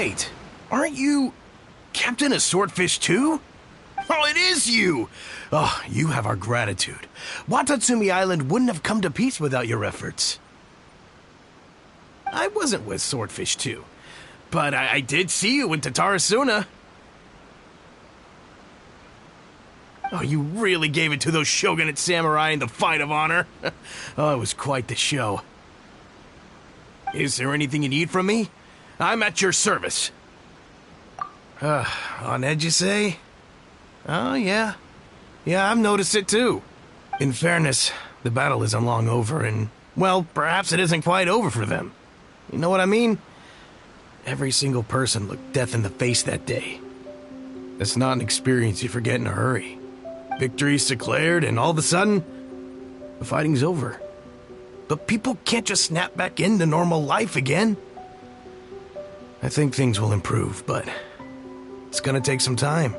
Wait, aren't you Captain of Swordfish too? Oh, it is you! Oh, you have our gratitude. Watatsumi Island wouldn't have come to peace without your efforts. I wasn't with Swordfish too, but I did see you in Tatarasuna. Oh, you really gave it to those shogunate samurai in the fight of honor. Oh, it was quite the show. Is there anything you need from me? I'm at your service. On edge, you say? Oh, yeah. Yeah, I've noticed it too. In fairness, the battle isn't long over, and, well, perhaps it isn't quite over for them. You know what I mean? Every single person looked death in the face that day. It's not an experience you forget in a hurry. Victory's declared, and all of a sudden, the fighting's over. But people can't just snap back into normal life again. I think things will improve, but it's gonna take some time.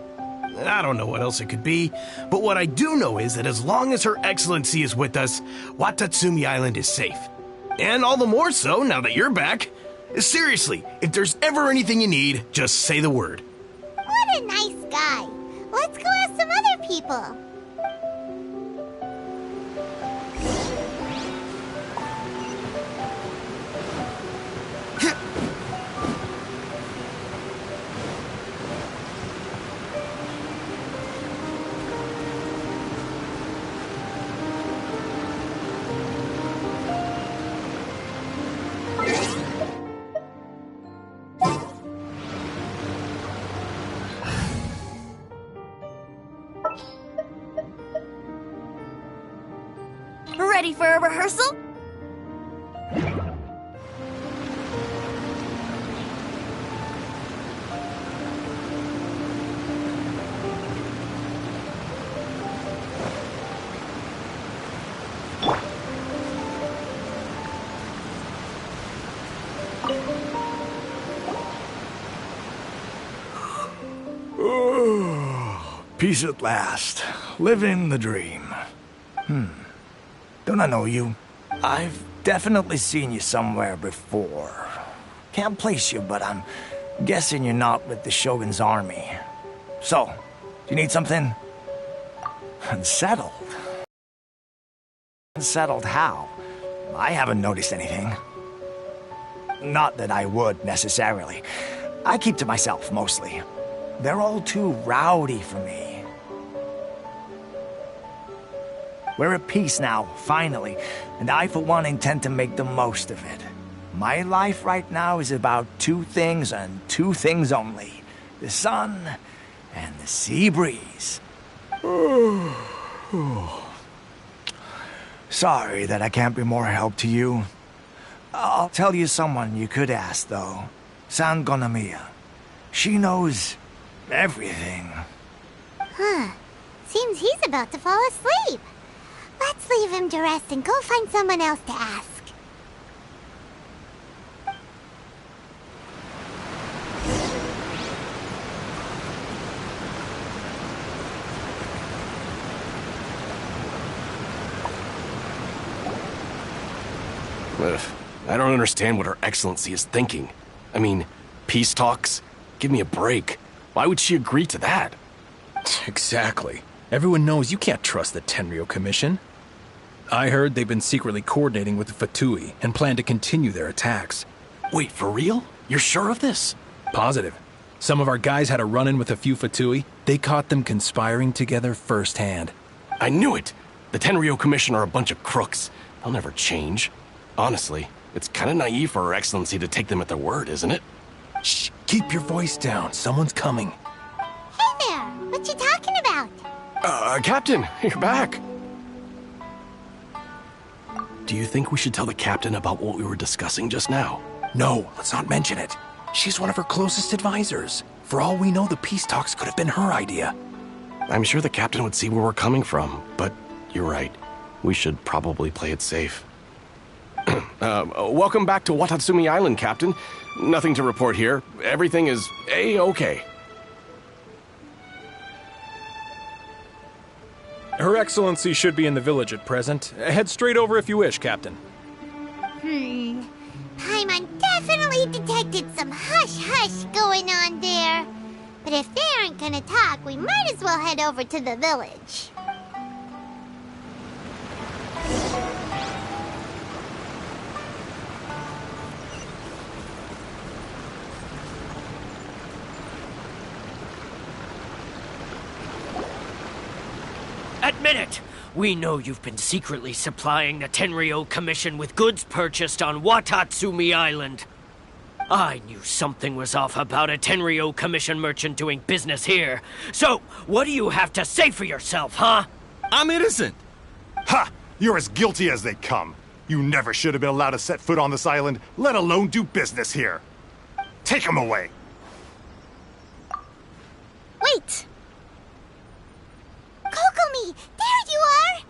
I don't know what else it could be, but what I do know is that as long as Her Excellency is with us, Watatsumi Island is safe. And all the more so now that you're back. Seriously, if there's ever anything you need, just say the word. What a nice guy. Let's go ask some other people. Ready for a rehearsal? Peace at last. Living the dream. Don't I know you? I've definitely seen you somewhere before. Can't place you, but I'm guessing you're not with the Shogun's army. So, do you need something? Unsettled? Unsettled how? I haven't noticed anything. Not that I would, necessarily. I keep to myself, mostly. They're all too rowdy for me. We're at peace now, finally, and I, for one, intend to make the most of it. My life right now is about two things and two things only. The sun and the sea breeze. Sorry that I can't be more help to you. I'll tell you someone you could ask, though. San Gonamiya. She knows everything. Seems he's about to fall asleep. Let's leave him to rest and go find someone else to ask. I don't understand what Her Excellency is thinking. I mean, peace talks? Give me a break. Why would she agree to that? Exactly. Everyone knows you can't trust the Tenryou Commission. I heard they've been secretly coordinating with the Fatui and plan to continue their attacks. Wait, for real? You're sure of this? Positive. Some of our guys had a run-in with a few Fatui. They caught them conspiring together firsthand. I knew it! The Tenryou Commission are a bunch of crooks. They'll never change. Honestly, it's kind of naive for Her Excellency to take them at their word, isn't it? Shh! Keep your voice down. Someone's coming. Hey there! What you talking about? Captain, you're back. Do you think we should tell the captain about what we were discussing just now? No, let's not mention it. She's one of her closest advisors. For all we know, the peace talks could have been her idea. I'm sure the captain would see where we're coming from, but you're right. We should probably play it safe. Welcome back to Watatsumi Island, Captain. Nothing to report here. Everything is A-okay. Her Excellency should be in the village at present. Head straight over if you wish, Captain. Paimon definitely detected some hush-hush rush going on there. But if they aren't gonna talk, we might as well head over to the village. Admit it! We know you've been secretly supplying the Tenryo Commission with goods purchased on Watatsumi Island. I knew something was off about a Tenryo Commission merchant doing business here. So, what do you have to say for yourself, huh? I'm innocent. Ha! You're as guilty as they come. You never should have been allowed to set foot on this island, let alone do business here. Take him away. Wait! Kokomi, there you are!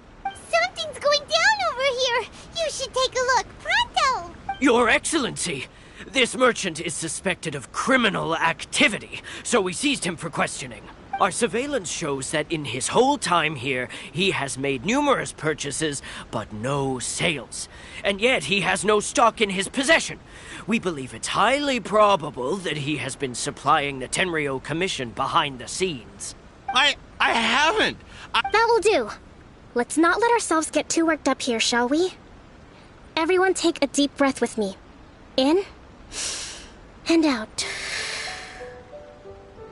Something's going down over here. You should take a look, pronto! Your Excellency, this merchant is suspected of criminal activity, so we seized him for questioning. Our surveillance shows that in his whole time here, he has made numerous purchases, but no sales. And yet he has no stock in his possession. We believe it's highly probable that he has been supplying the Tenryo Commission behind the scenes. I haven't. That will do. Let's not let ourselves get too worked up here, shall we? Everyone take a deep breath with me. In and out.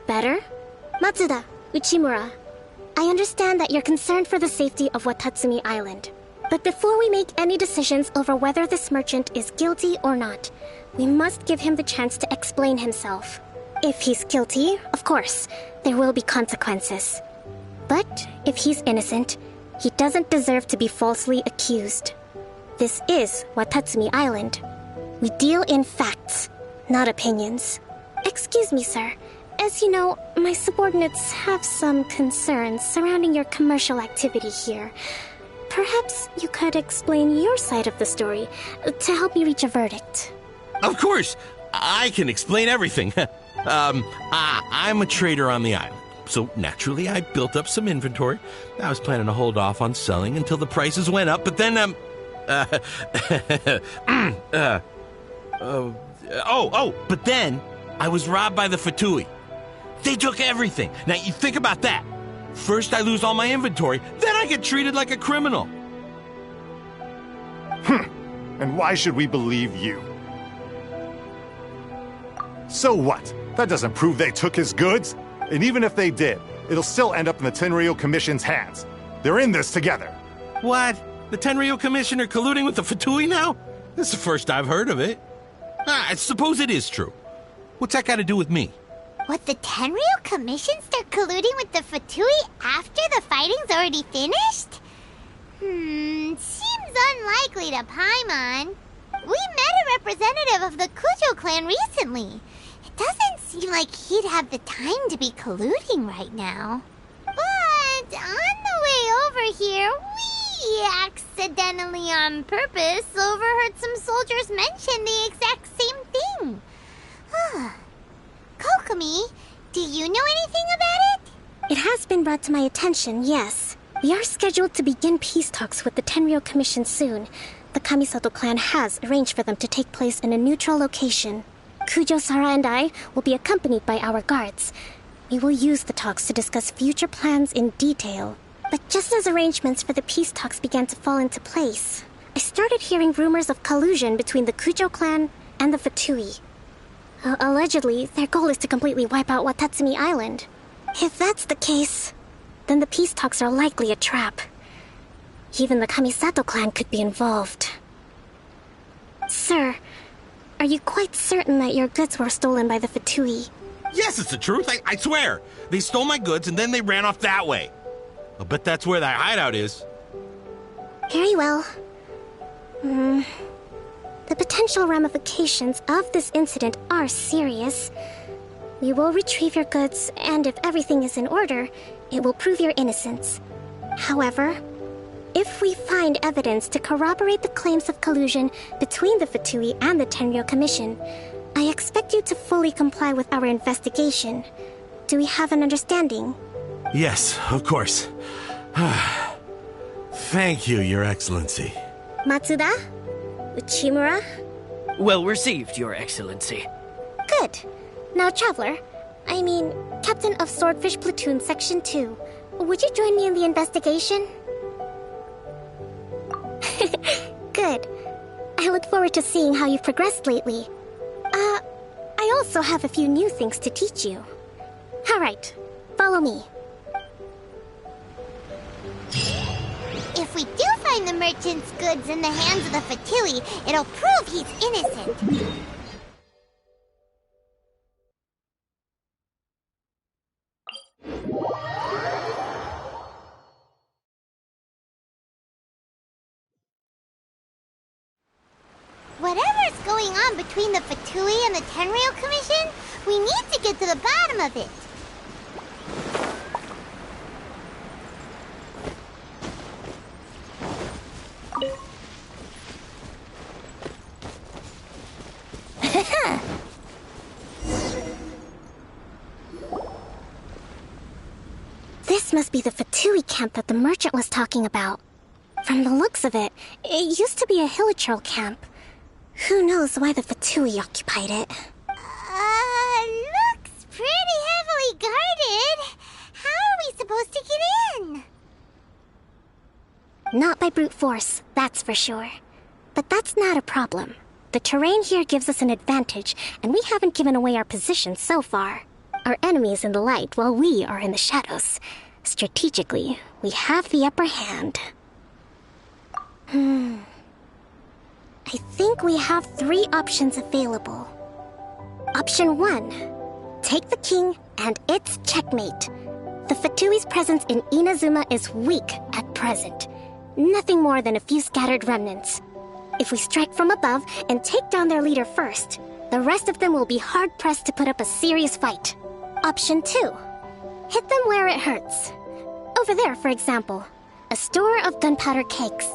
Better? Matsuda, Uchimura, I understand that you're concerned for the safety of Watatsumi Island. But before we make any decisions over whether this merchant is guilty or not, we must give him the chance to explain himself. If he's guilty, of course, there will be consequences. But if he's innocent, he doesn't deserve to be falsely accused. This is Watatsumi Island. We deal in facts, not opinions. Excuse me, sir. As you know, my subordinates have some concerns surrounding your commercial activity here. Perhaps you could explain your side of the story to help me reach a verdict. Of course, I can explain everything. I'm a trader on the island, so naturally I built up some inventory. I was planning to hold off on selling until the prices went up, but then, but then I was robbed by the Fatui. They took everything. Now, you think about that. First I lose all my inventory, then I get treated like a criminal. And why should we believe you? So what? That doesn't prove they took his goods. And even if they did, it'll still end up in the Tenryo Commission's hands. They're in this together. What? The Tenryo Commission are colluding with the Fatui now? This is the first I've heard of it. I suppose it is true. What's that got to do with me? What, the Tenryo Commission start colluding with the Fatui after the fighting's already finished? Seems unlikely to Paimon. We met a representative of the Kujo clan recently. It doesn't seem like he'd have the time to be colluding right now. But on the way over here, we accidentally on purpose overheard some soldiers mention the exact same thing. Kokomi, do you know anything about it? It has been brought to my attention, yes. We are scheduled to begin peace talks with the Tenryo Commission soon. The Kamisato clan has arranged for them to take place in a neutral location. Kujo-Sara and I will be accompanied by our guards. We will use the talks to discuss future plans in detail. But just as arrangements for the peace talks began to fall into place, I started hearing rumors of collusion between the Kujo clan and the Fatui. Allegedly, their goal is to completely wipe out Watatsumi Island. If that's the case, then the peace talks are likely a trap. Even the Kamisato clan could be involved. Sir, are you quite certain that your goods were stolen by the Fatui? Yes, it's the truth. I swear. They stole my goods and then they ran off that way. I'll bet that's where that hideout is. Very well. The potential ramifications of this incident are serious. We will retrieve your goods, and if everything is in order, it will prove your innocence. However, if we find evidence to corroborate the claims of collusion between the Fatui and the Tenryo Commission, I expect you to fully comply with our investigation. Do we have an understanding? Yes, of course. Thank you, Your Excellency. Matsuda? Uchimura? Well received, Your Excellency. Good. Now, Traveler, I mean, Captain of Swordfish Platoon Section 2, would you join me in the investigation? Good. I look forward to seeing how you've progressed lately. I also have a few new things to teach you. Alright, follow me. If we do find the merchant's goods in the hands of the Fatui, it'll prove he's innocent. Whatever's going on between the Fatui and the Tenryou Commission, we need to get to the bottom of it. This must be the Fatui camp that the merchant was talking about. From the looks of it, it used to be a Hilichurl camp. Who knows why the Fatui occupied it? Looks pretty heavily guarded. How are we supposed to get in? Not by brute force, that's for sure. But that's not a problem. The terrain here gives us an advantage, and we haven't given away our position so far. Our enemy is in the light while we are in the shadows. Strategically, we have the upper hand. I think we have 3 options available. Option 1. Take the king, and it's checkmate. The Fatui's presence in Inazuma is weak at present. Nothing more than a few scattered remnants. If we strike from above and take down their leader first, the rest of them will be hard-pressed to put up a serious fight. Option 2. Hit them where it hurts. Over there, for example. A store of gunpowder cakes.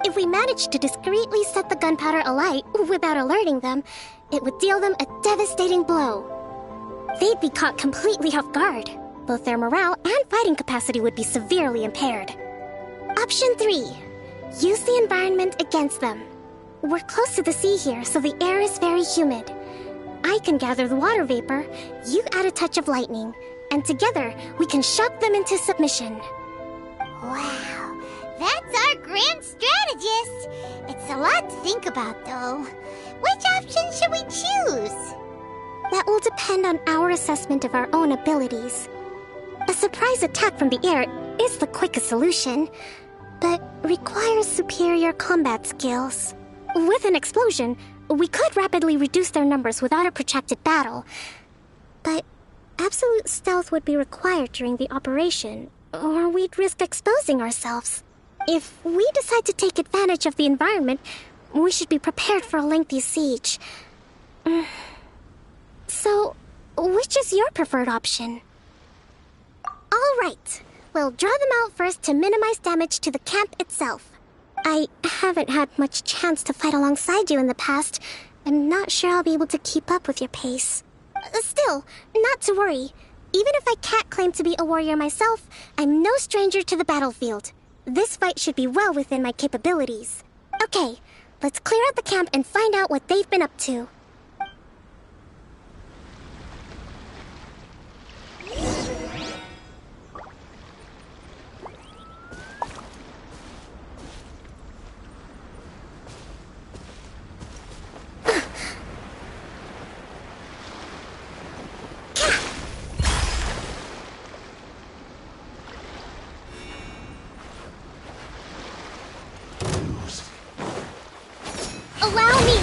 If we manage to discreetly set the gunpowder alight without alerting them, it would deal them a devastating blow. They'd be caught completely off guard. Both their morale and fighting capacity would be severely impaired. Option 3. Use the environment against them. We're close to the sea here, so the air is very humid. I can gather the water vapor, you add a touch of lightning, and together we can shock them into submission. Wow, that's our grand strategist. It's a lot to think about, though. Which option should we choose? That will depend on our assessment of our own abilities. A surprise attack from the air is the quickest solution, but requires superior combat skills. With an explosion, we could rapidly reduce their numbers without a protracted battle. But absolute stealth would be required during the operation, or we'd risk exposing ourselves. If we decide to take advantage of the environment, we should be prepared for a lengthy siege. So, which is your preferred option? All right. We'll draw them out first to minimize damage to the camp itself. I haven't had much chance to fight alongside you in the past. I'm not sure I'll be able to keep up with your pace. Still, not to worry. Even if I can't claim to be a warrior myself, I'm no stranger to the battlefield. This fight should be well within my capabilities. Okay, let's clear out the camp and find out what they've been up to. Allow me!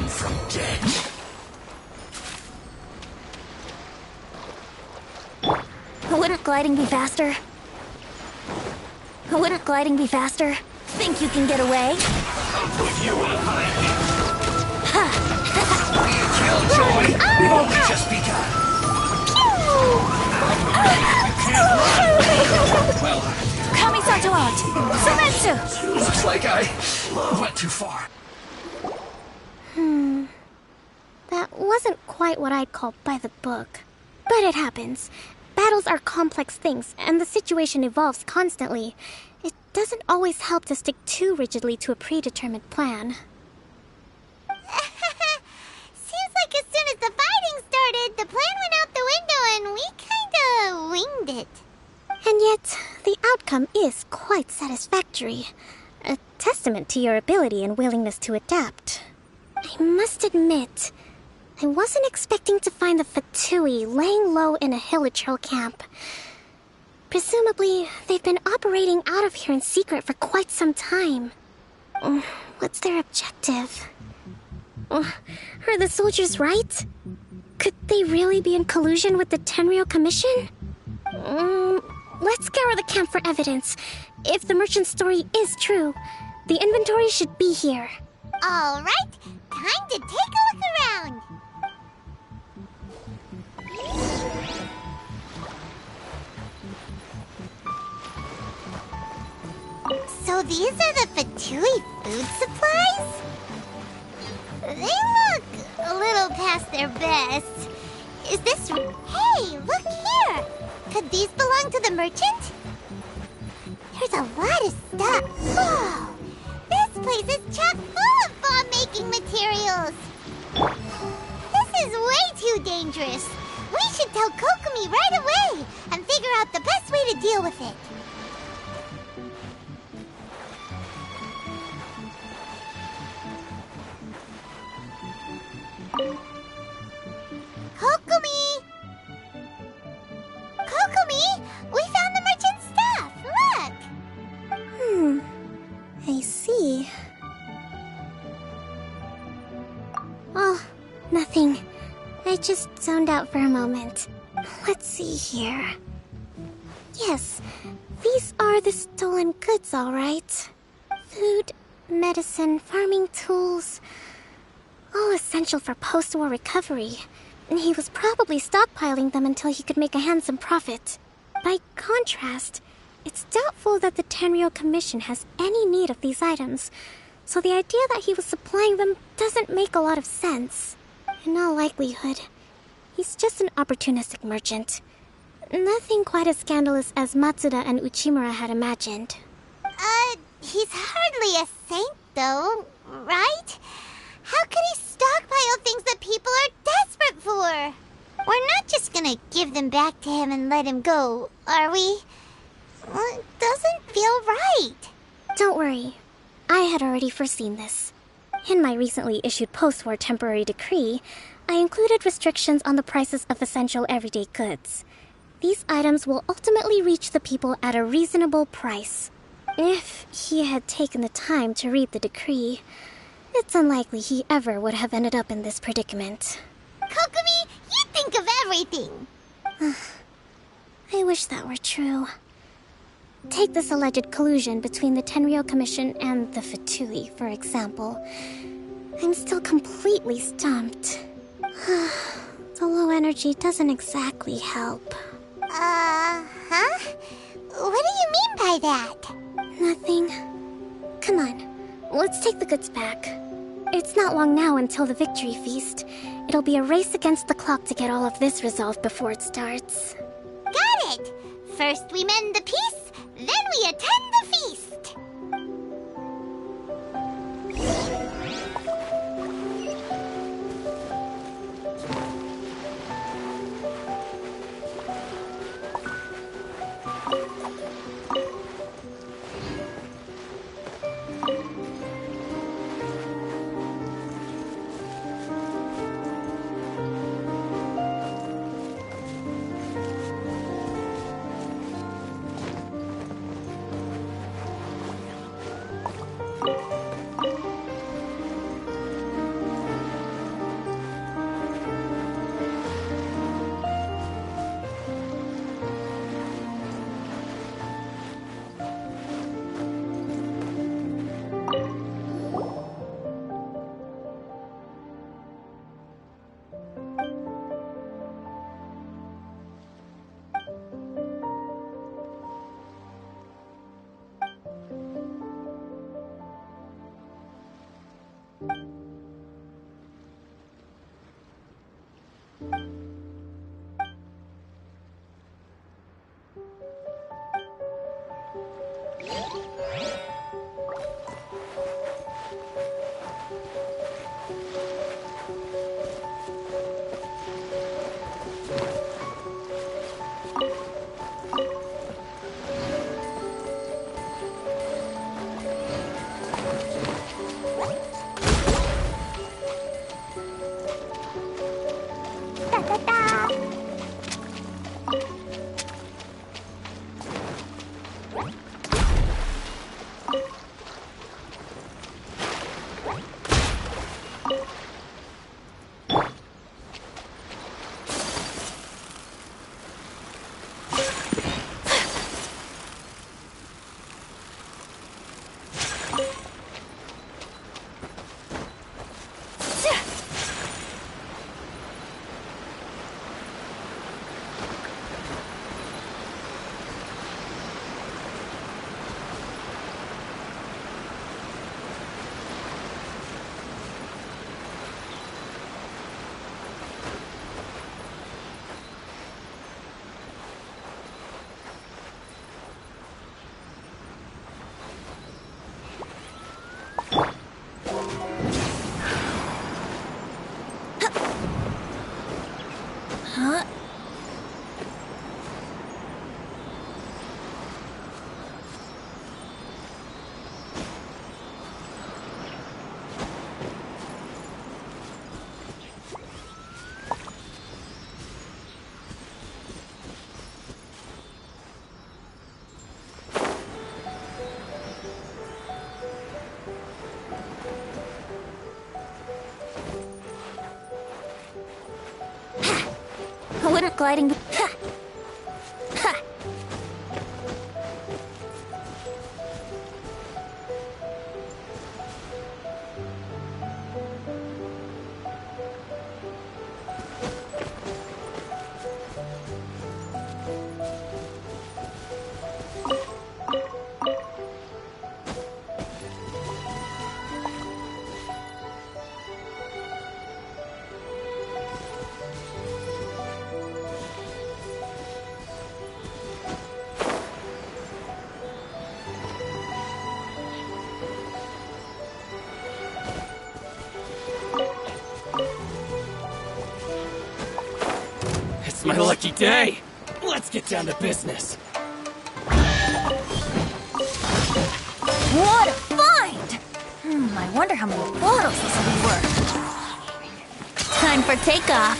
risen from dead. Wouldn't gliding be faster? Wouldn't gliding be faster? Think you can get away? I'll put you in Killjoy! We've only just begun. Well, Kamisato out! Sumetsu! looks like I went too far. That wasn't quite what I'd call by the book. But it happens. Battles are complex things, and the situation evolves constantly. It doesn't always help to stick too rigidly to a predetermined plan. Seems like as soon as the fighting started, the plan went out the window and we kinda winged it. And yet, the outcome is quite satisfactory. A testament to your ability and willingness to adapt. I must admit, I wasn't expecting to find the Fatui laying low in a Hilichurl camp. Presumably, they've been operating out of here in secret for quite some time. What's their objective? Are the soldiers right? Could they really be in collusion with the Tenryou Commission? Let's scour the camp for evidence. If the merchant's story is true, the inventory should be here. All right, time to take a look around. So these are the Fatui food supplies? They look a little past their best. Is this... Hey, look here! Could these belong to the merchant? There's a lot of stuff. Whoa! This place is chock full of bomb-making materials. This is way too dangerous. We should tell Kokomi right away and figure out the best way to deal with it. Kokomi! Kokomi! We found the merchant's stuff! Look! I see. Oh, nothing. I just zoned out for a moment. Let's see here. Yes, these are the stolen goods, all right. Food, medicine, farming tools. All essential for post-war recovery. He was probably stockpiling them until he could make a handsome profit. By contrast, it's doubtful that the Tenryou Commission has any need of these items, so the idea that he was supplying them doesn't make a lot of sense. In all likelihood, he's just an opportunistic merchant. Nothing quite as scandalous as Matsuda and Uchimura had imagined. He's hardly a saint, though, right? How could he stockpile things that people are desperate for? We're not just gonna give them back to him and let him go, are we? Well, it doesn't feel right. Don't worry. I had already foreseen this. In my recently issued post-war temporary decree, I included restrictions on the prices of essential everyday goods. These items will ultimately reach the people at a reasonable price. If he had taken the time to read the decree, it's unlikely he ever would have ended up in this predicament. Kokomi, you think of everything. I wish that were true. Take this alleged collusion between the Tenryou Commission and the Fatui, for example. I'm still completely stumped. The low energy doesn't exactly help. Huh? What do you mean by that? Nothing. Come on, let's take the goods back. It's not long now until the victory feast. It'll be a race against the clock to get all of this resolved before it starts. Got it! First we mend the peace, then we attend the feast! Huh? Wouldn't gliding be... Ha! Ha! It's my lucky day. Let's get down to business. What a find! I wonder how many bottles this will be worth. Time for takeoff.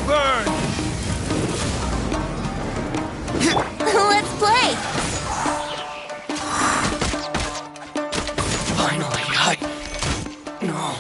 Burn! Let's play! Finally, No.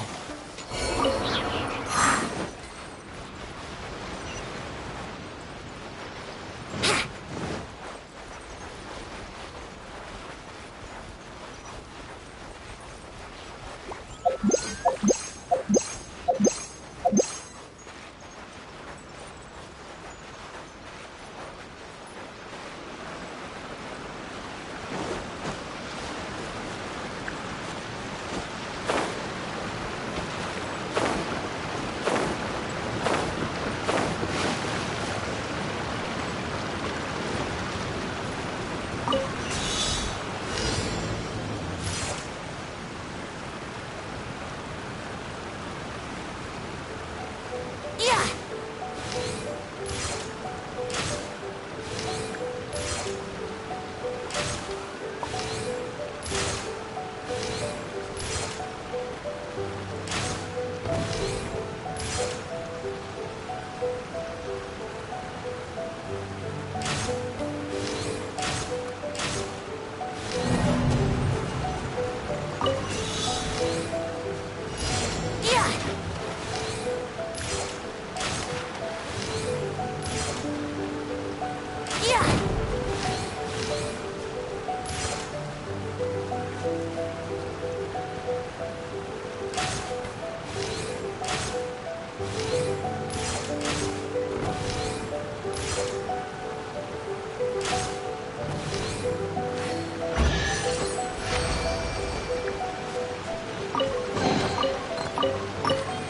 Yeah! Yeah! Yeah!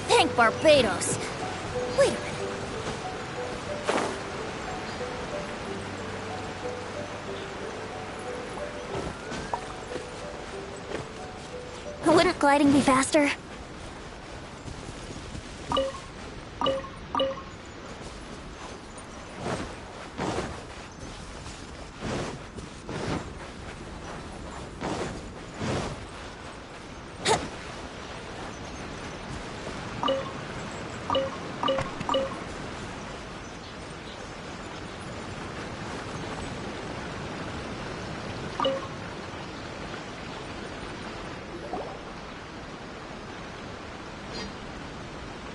Thank Barbados. Wait a minute. Wouldn't gliding be faster?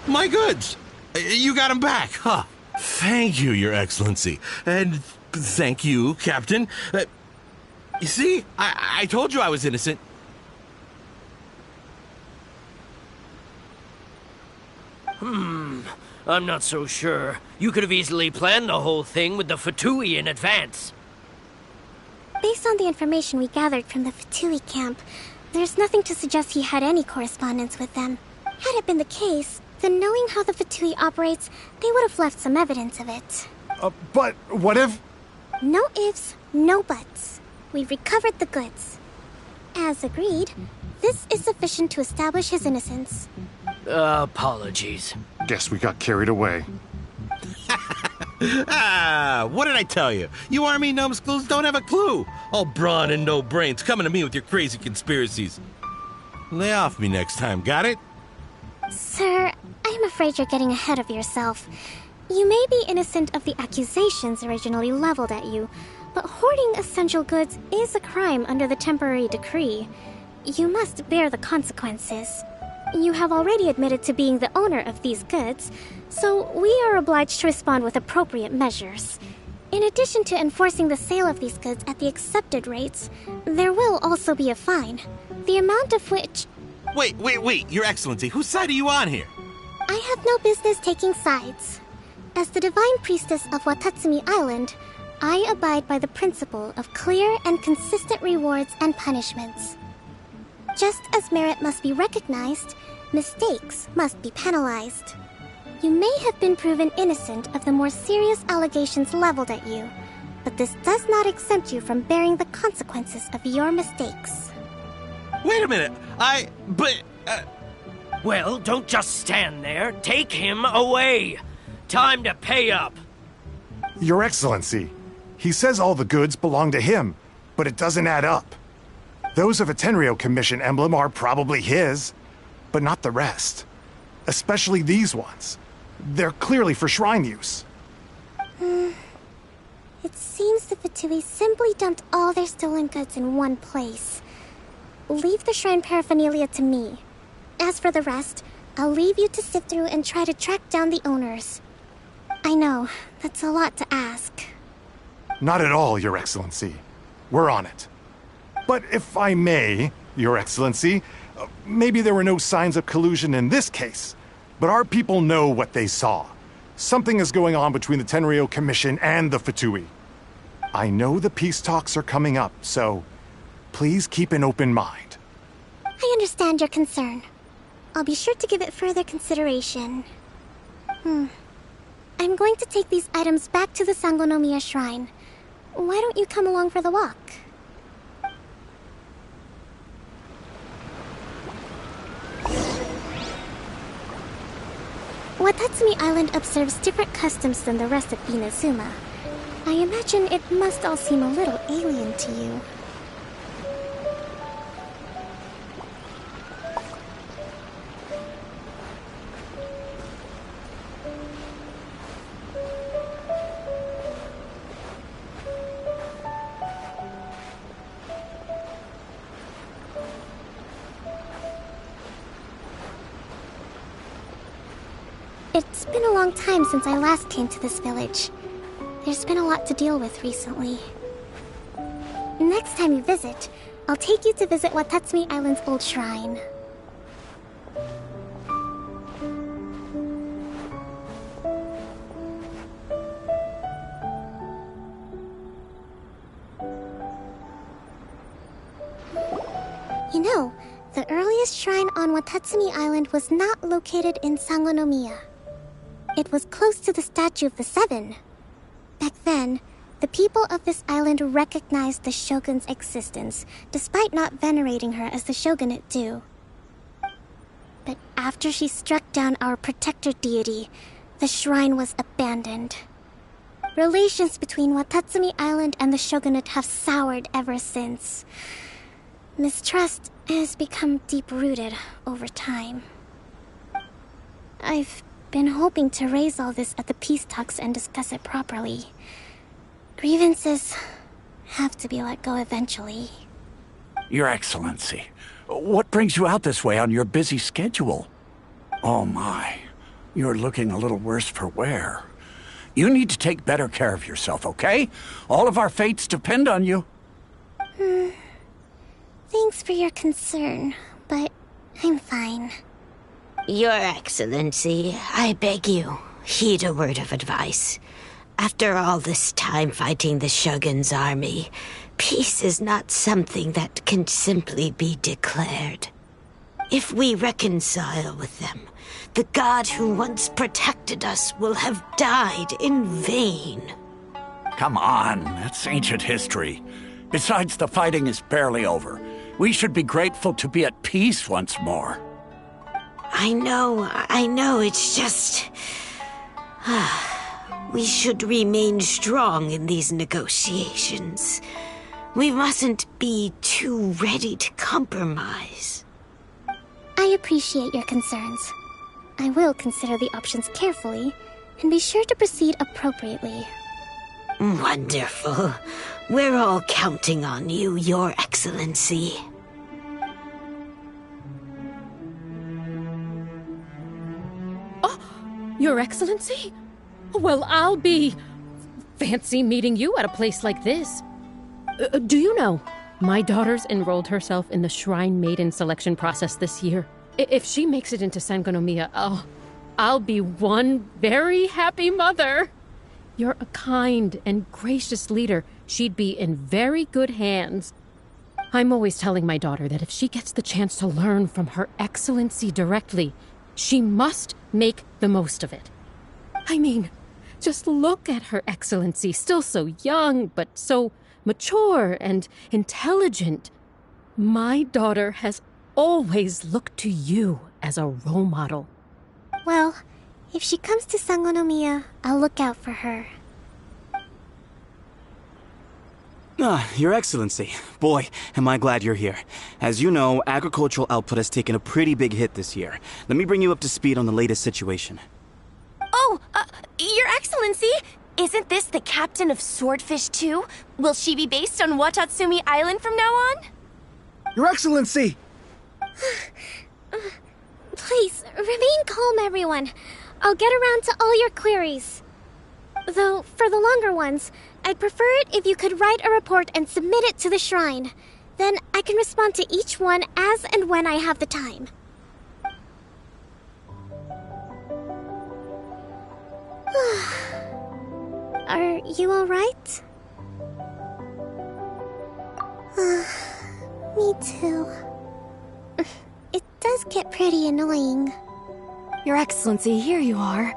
My goods! You got them back, huh? Thank you, Your Excellency. And thank you, Captain. You see, I told you I was innocent. I'm not so sure. You could have easily planned the whole thing with the Fatui in advance. Based on the information we gathered from the Fatui camp, there's nothing to suggest he had any correspondence with them. Had it been the case, then knowing how the Fatui operates, they would have left some evidence of it. But what if... No ifs, no buts. We've recovered the goods. As agreed, this is sufficient to establish his innocence. Apologies. Guess we got carried away. What did I tell you? You army numbskulls don't have a clue. All brawn and no brains coming to me with your crazy conspiracies. Lay off me next time, got it? Sir, I'm afraid you're getting ahead of yourself. You may be innocent of the accusations originally leveled at you, but hoarding essential goods is a crime under the temporary decree. You must bear the consequences. You have already admitted to being the owner of these goods, so we are obliged to respond with appropriate measures. In addition to enforcing the sale of these goods at the accepted rates, there will also be a fine, the amount of which... Wait, Your Excellency, whose side are you on here? I have no business taking sides. As the Divine Priestess of Watatsumi Island, I abide by the principle of clear and consistent rewards and punishments. Just as merit must be recognized, mistakes must be penalized. You may have been proven innocent of the more serious allegations leveled at you, but this does not exempt you from bearing the consequences of your mistakes. Wait a minute, Well, don't just stand there. Take him away. Time to pay up. Your Excellency, he says all the goods belong to him, but it doesn't add up. Those of a Tenryo Commission emblem are probably his, but not the rest. Especially these ones. They're clearly for shrine use. It seems the Fatui simply dumped all their stolen goods in one place. Leave the shrine paraphernalia to me. As for the rest, I'll leave you to sift through and try to track down the owners. I know, that's a lot to ask. Not at all, Your Excellency. We're on it. But if I may, Your Excellency, maybe there were no signs of collusion in this case, but our people know what they saw. Something is going on between the Tenryo Commission and the Fatui. I know the peace talks are coming up, so please keep an open mind. I understand your concern. I'll be sure to give it further consideration. I'm going to take these items back to the Sangonomiya Shrine. Why don't you come along for the walk? Watatsumi Island observes different customs than the rest of Inazuma. I imagine it must all seem a little alien to you. It's been a long time since I last came to this village. There's been a lot to deal with recently. Next time you visit, I'll take you to visit Watatsumi Island's old shrine. You know, the earliest shrine on Watatsumi Island was not located in Sangonomiya. It was close to the statue of the Seven. Back then, the people of this island recognized the shogun's existence, despite not venerating her as the shogunate do. But after she struck down our protector deity, the shrine was abandoned. Relations between Watatsumi Island and the shogunate have soured ever since. Mistrust has become deep-rooted over time. I've been hoping to raise all this at the peace talks and discuss it properly. Grievances have to be let go eventually. Your Excellency, what brings you out this way on your busy schedule? Oh my, you're looking a little worse for wear. You need to take better care of yourself, okay? All of our fates depend on you. Thanks for your concern, but I'm fine. Your Excellency, I beg you, heed a word of advice. After all this time fighting the Shogun's army, peace is not something that can simply be declared. If we reconcile with them, the god who once protected us will have died in vain. Come on, that's ancient history. Besides, the fighting is barely over. We should be grateful to be at peace once more. I know, it's just... We should remain strong in these negotiations. We mustn't be too ready to compromise. I appreciate your concerns. I will consider the options carefully, and be sure to proceed appropriately. Wonderful. We're all counting on you, Your Excellency. Oh, Your Excellency? Well, I'll be... fancy meeting you at a place like this. Do you know, my daughter's enrolled herself in the Shrine Maiden selection process this year. If she makes it into Sangonomiya, I'll be one very happy mother. You're a kind and gracious leader. She'd be in very good hands. I'm always telling my daughter that if she gets the chance to learn from Her Excellency directly, she must make the most of it. I mean, just look at Her Excellency, still so young, but so mature and intelligent. My daughter has always looked to you as a role model. Well, if she comes to Sangonomiya, I'll look out for her. Your Excellency. Boy, am I glad you're here. As you know, agricultural output has taken a pretty big hit this year. Let me bring you up to speed on the latest situation. Oh, Your Excellency! Isn't this the captain of Swordfish 2? Will she be based on Watatsumi Island from now on? Your Excellency! Please, remain calm, everyone. I'll get around to all your queries. Though, for the longer ones, I'd prefer it if you could write a report and submit it to the shrine. Then I can respond to each one as and when I have the time. Are you alright? Me too. It does get pretty annoying. Your Excellency, here you are.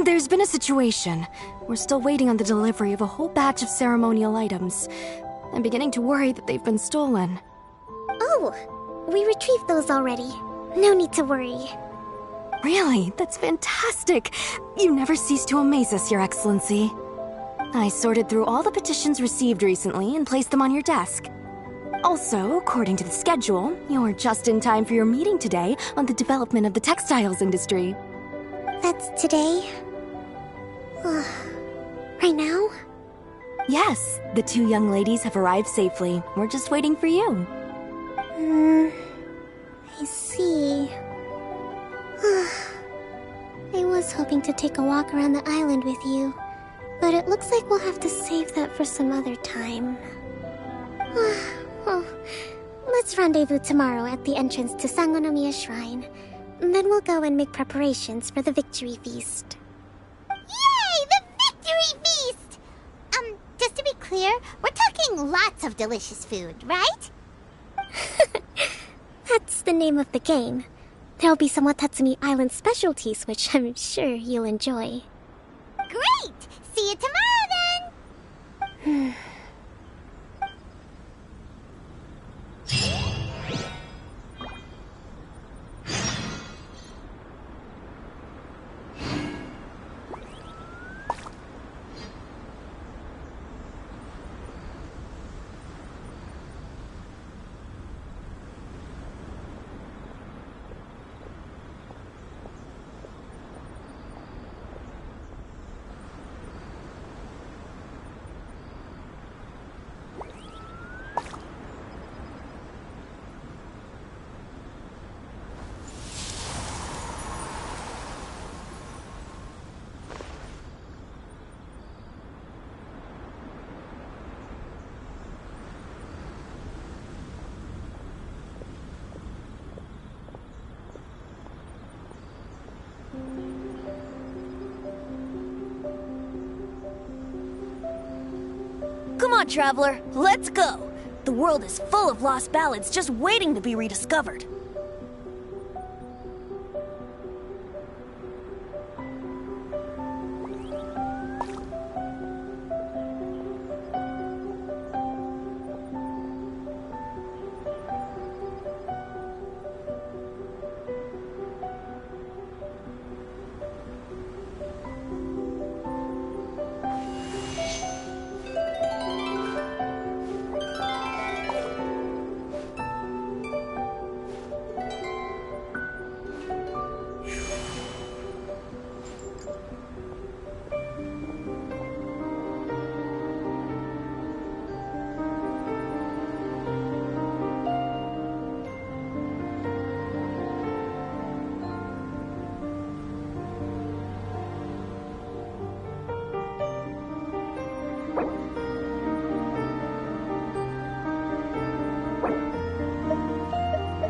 There's been a situation. We're still waiting on the delivery of a whole batch of ceremonial items. I'm beginning to worry that they've been stolen. Oh, we retrieved those already. No need to worry. Really? That's fantastic! You never cease to amaze us, Your Excellency. I sorted through all the petitions received recently and placed them on your desk. Also, according to the schedule, you're just in time for your meeting today on the development of the textiles industry. That's today? Right now? Yes, the two young ladies have arrived safely. We're just waiting for you. I see. I was hoping to take a walk around the island with you, but it looks like we'll have to save that for some other time. Well, let's rendezvous tomorrow at the entrance to Sangonomiya Shrine. Then we'll go and make preparations for the victory feast. Yay! The victory feast! Just to be clear, we're talking lots of delicious food, right? That's the name of the game. There'll be some Watatsumi Island specialties, which I'm sure you'll enjoy. Great! See you tomorrow, then! Come on, Traveler, let's go! The world is full of lost ballads just waiting to be rediscovered.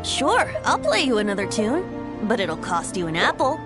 Sure, I'll play you another tune, but it'll cost you an apple.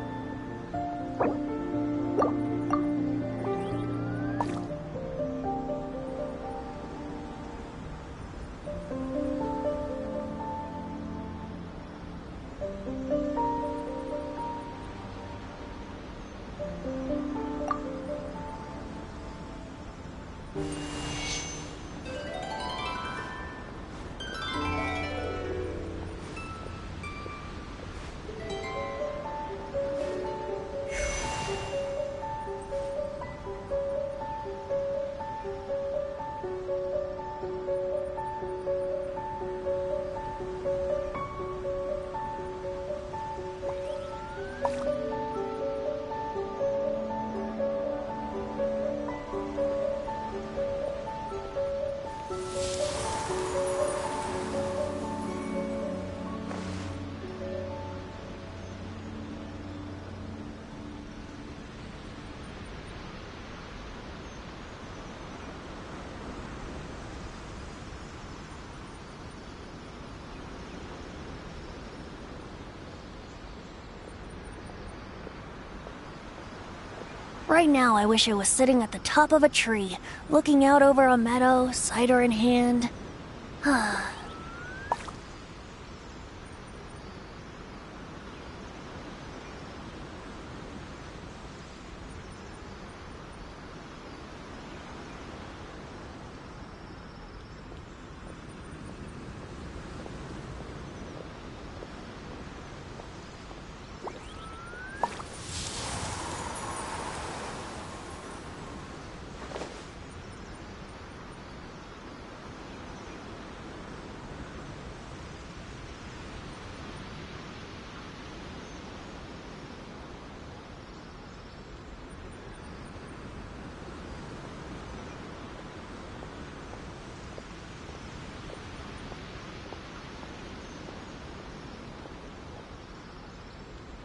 Right now, I wish I was sitting at the top of a tree, looking out over a meadow, cider in hand.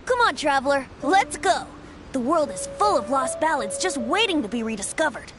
Come on, traveler, let's go! The world is full of lost ballads just waiting to be rediscovered.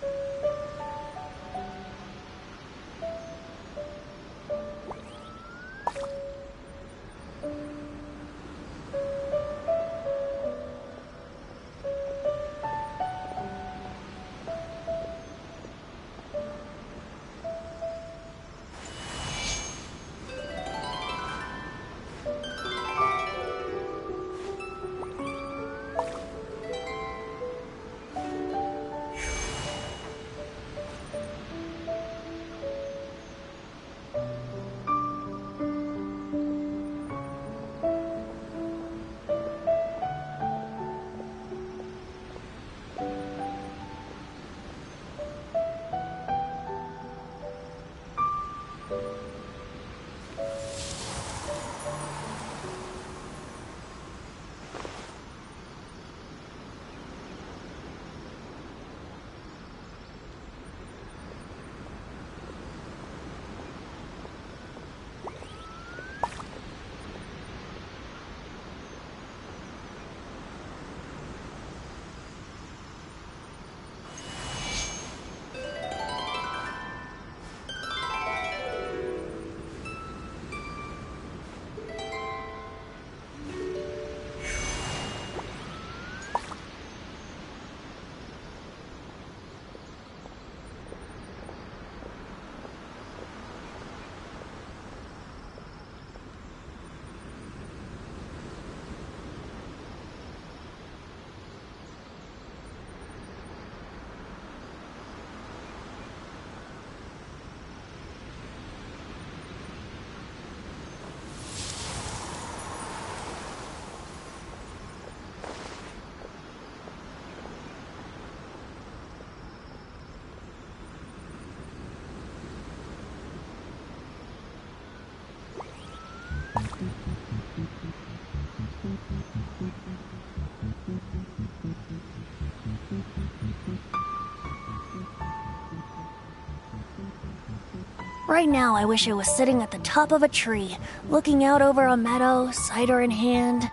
Right now, I wish I was sitting at the top of a tree, looking out over a meadow, cider in hand.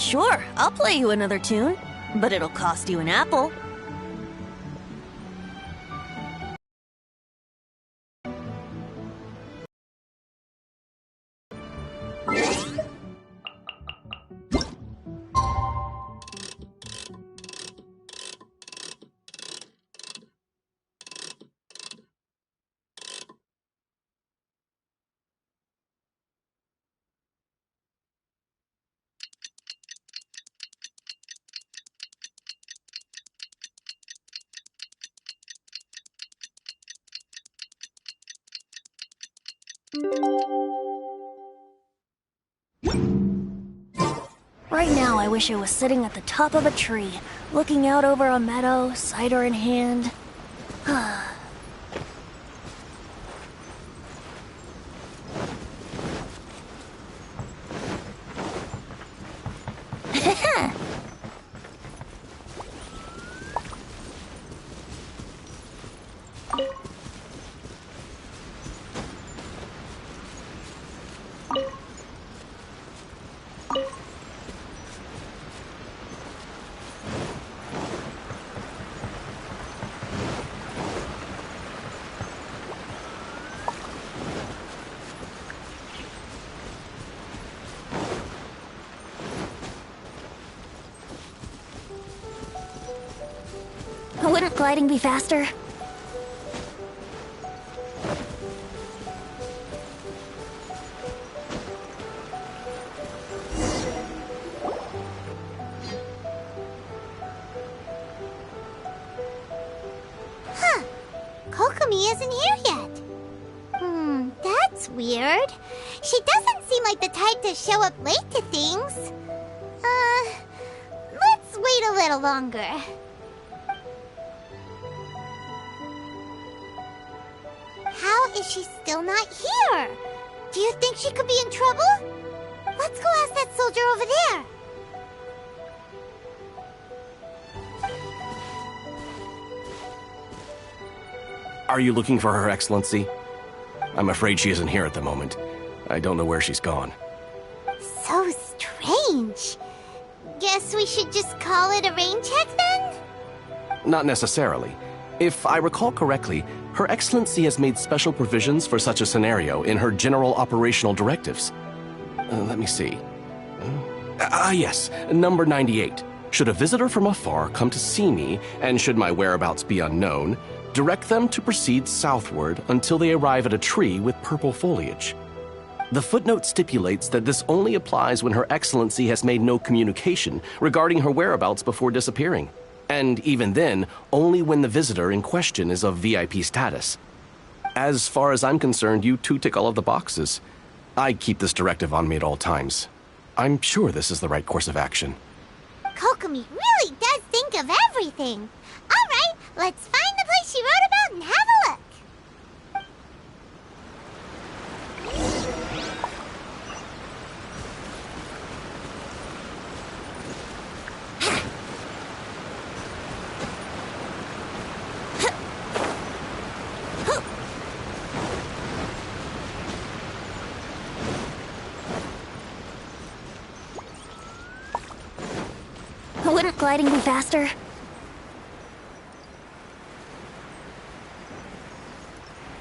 Sure, I'll play you another tune, but it'll cost you an apple. Right now, I wish I was sitting at the top of a tree, looking out over a meadow, cider in hand. Wouldn't gliding be faster? Huh. Kokomi isn't here yet. That's weird. She doesn't seem like the type to show up late to things. Let's wait a little longer. How is she still not here? Do you think she could be in trouble? Let's go ask that soldier over there. Are you looking for Her Excellency? I'm afraid she isn't here at the moment. I don't know where she's gone. So strange. Guess we should just call it a rain check then? Not necessarily. If I recall correctly, Her Excellency has made special provisions for such a scenario in her general operational directives. Let me see. Yes, number 98. Should a visitor from afar come to see me, and should my whereabouts be unknown, direct them to proceed southward until they arrive at a tree with purple foliage. The footnote stipulates that this only applies when Her Excellency has made no communication regarding her whereabouts before disappearing. And even then, only when the visitor in question is of VIP status. As far as I'm concerned, you two tick all of the boxes. I keep this directive on me at all times. I'm sure this is the right course of action. Kokomi really does think of everything. All right, let's find the place she wrote about and have a look. Wouldn't gliding be faster?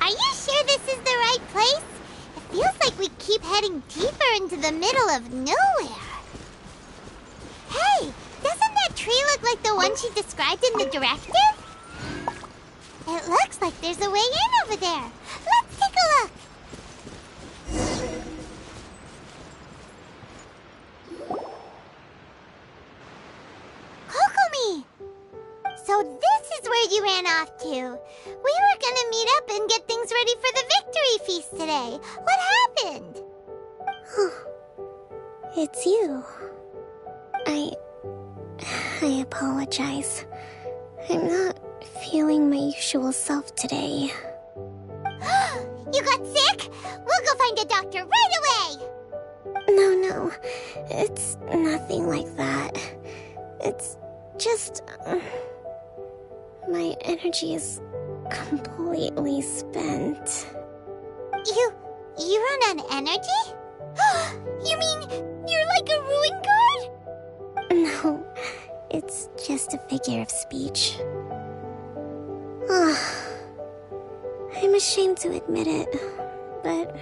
Are you sure this is the right place? It feels like we keep heading deeper into the middle of nowhere. Hey, doesn't that tree look like the one she described in the directive? It looks like there's a way in over there. Let's take a look. Kokomi! So this is where you ran off to. We were gonna meet up and get things ready for the victory feast today. What happened? It's you. I apologize. I'm not feeling my usual self today. You got sick? We'll go find a doctor right away! No. It's nothing like that. It's just... my energy is completely spent. You run on energy? You mean you're like a ruin guard? No, it's just a figure of speech. I'm ashamed to admit it, but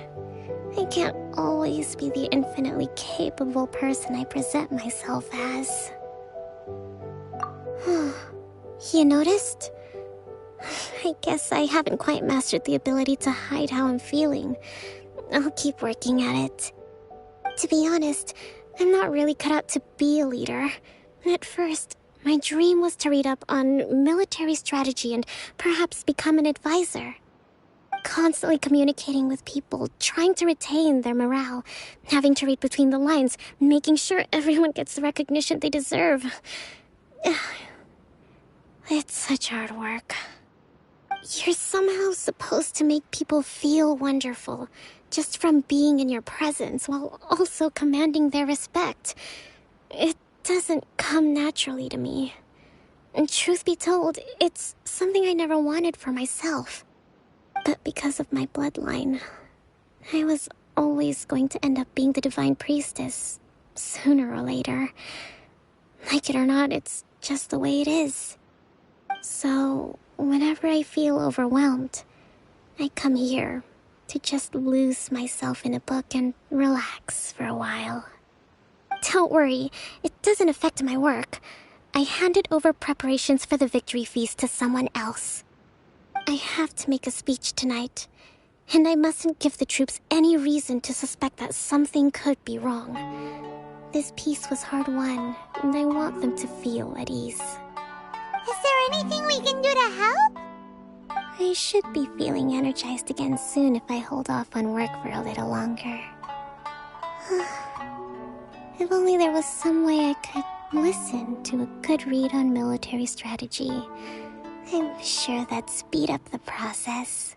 I can't always be the infinitely capable person I present myself as. You noticed? I guess I haven't quite mastered the ability to hide how I'm feeling. I'll keep working at it. To be honest, I'm not really cut out to be a leader. At first, my dream was to read up on military strategy and perhaps become an advisor. Constantly communicating with people, trying to retain their morale, having to read between the lines, making sure everyone gets the recognition they deserve. It's such hard work. You're somehow supposed to make people feel wonderful, just from being in your presence, while also commanding their respect. It doesn't come naturally to me. And truth be told, it's something I never wanted for myself. But because of my bloodline, I was always going to end up being the divine priestess, sooner or later. Like it or not, it's just the way it is. So, whenever I feel overwhelmed, I come here to just lose myself in a book and relax for a while. Don't worry, it doesn't affect my work. I handed over preparations for the victory feast to someone else. I have to make a speech tonight, and I mustn't give the troops any reason to suspect that something could be wrong. This peace was hard-won, and I want them to feel at ease. Is there anything we can do to help? I should be feeling energized again soon if I hold off on work for a little longer. If only there was some way I could listen to a good read on military strategy. I'm sure that'd speed up the process.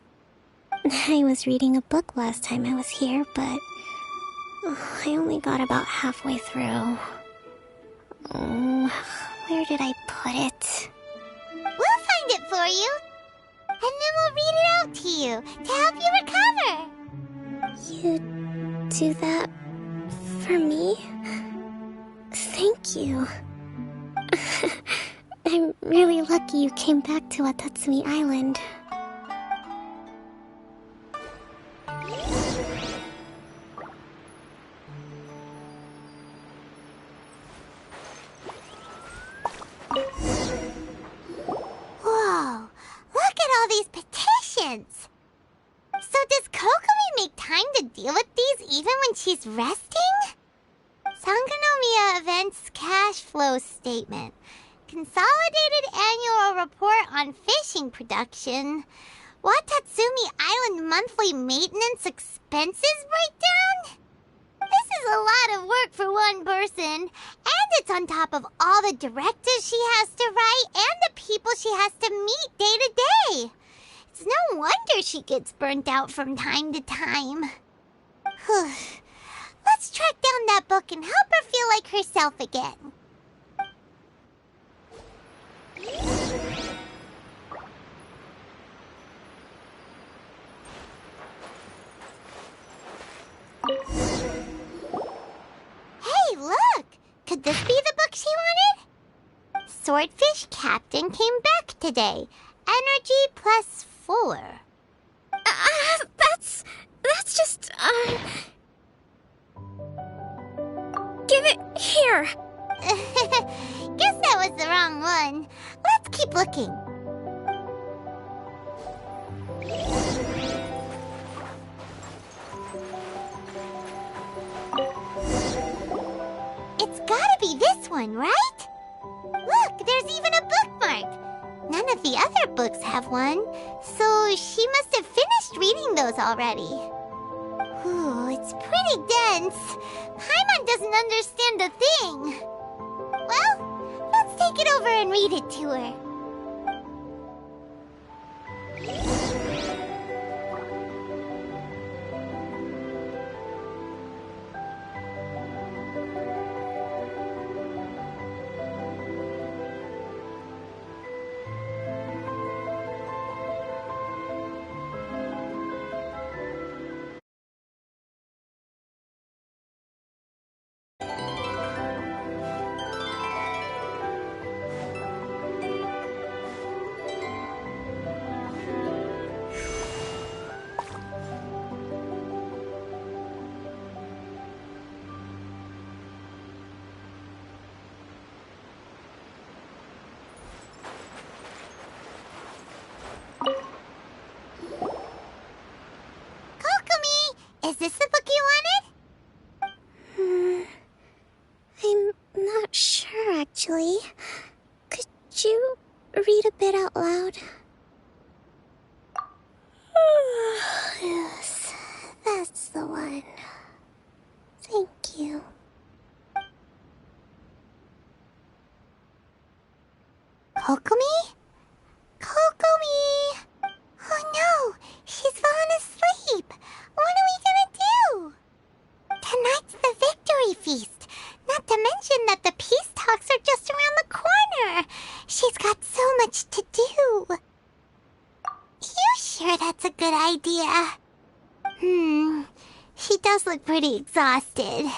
I was reading a book last time I was here, but I only got about halfway through. Where did I put it? We'll find it for you. And then we'll read it out to you to help you recover. You do that for me? Thank you. I'm really lucky you came back to Watatsumi Island. Whoa, look at all these petitions. So does Kokomi make time to deal with these even when she's resting? Sangonomiya Events Cash Flow Statement. Consolidated Annual Report on Fishing Production. Watatsumi Island Monthly Maintenance Expenses Breakdown? This is a lot of work for one person. And it's on top of all the directives she has to write and the people she has to meet day to day. It's no wonder she gets burnt out from time to time. Let's track down that book and help her feel like herself again. Hey, look! Could this be the book she wanted? Swordfish Captain came back today. Energy +4. That's just, Give it here! Guess that was the wrong one. Let's keep looking. It's gotta be this one, right? Look, there's even a bookmark. None of the other books have one, so she must have finished reading those already. Ooh, it's pretty dense. Paimon doesn't understand a thing. Well, let's take it over and read it to her. Kokomi? Kokomi! Oh no, she's fallen asleep. What are we gonna do? Tonight's the victory feast. Not to mention that the peace talks are just around the corner. She's got so much to do. You sure that's a good idea? She does look pretty exhausted.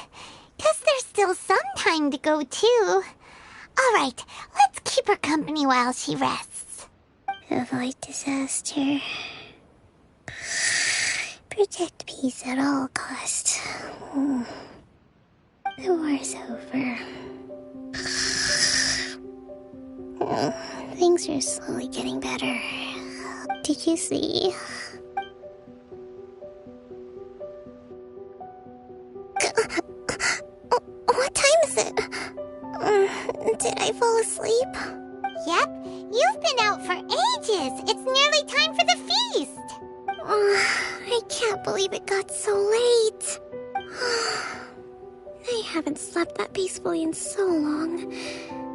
Guess there's still some time to go too. Alright, let's keep her company while she rests. Avoid disaster. Protect peace at all costs. The war's over. Things are slowly getting better. Did you see? What time is it? Did I fall asleep? Yep, you've been out for ages. It's nearly time for the feast. I can't believe it got so late. I haven't slept that peacefully in so long.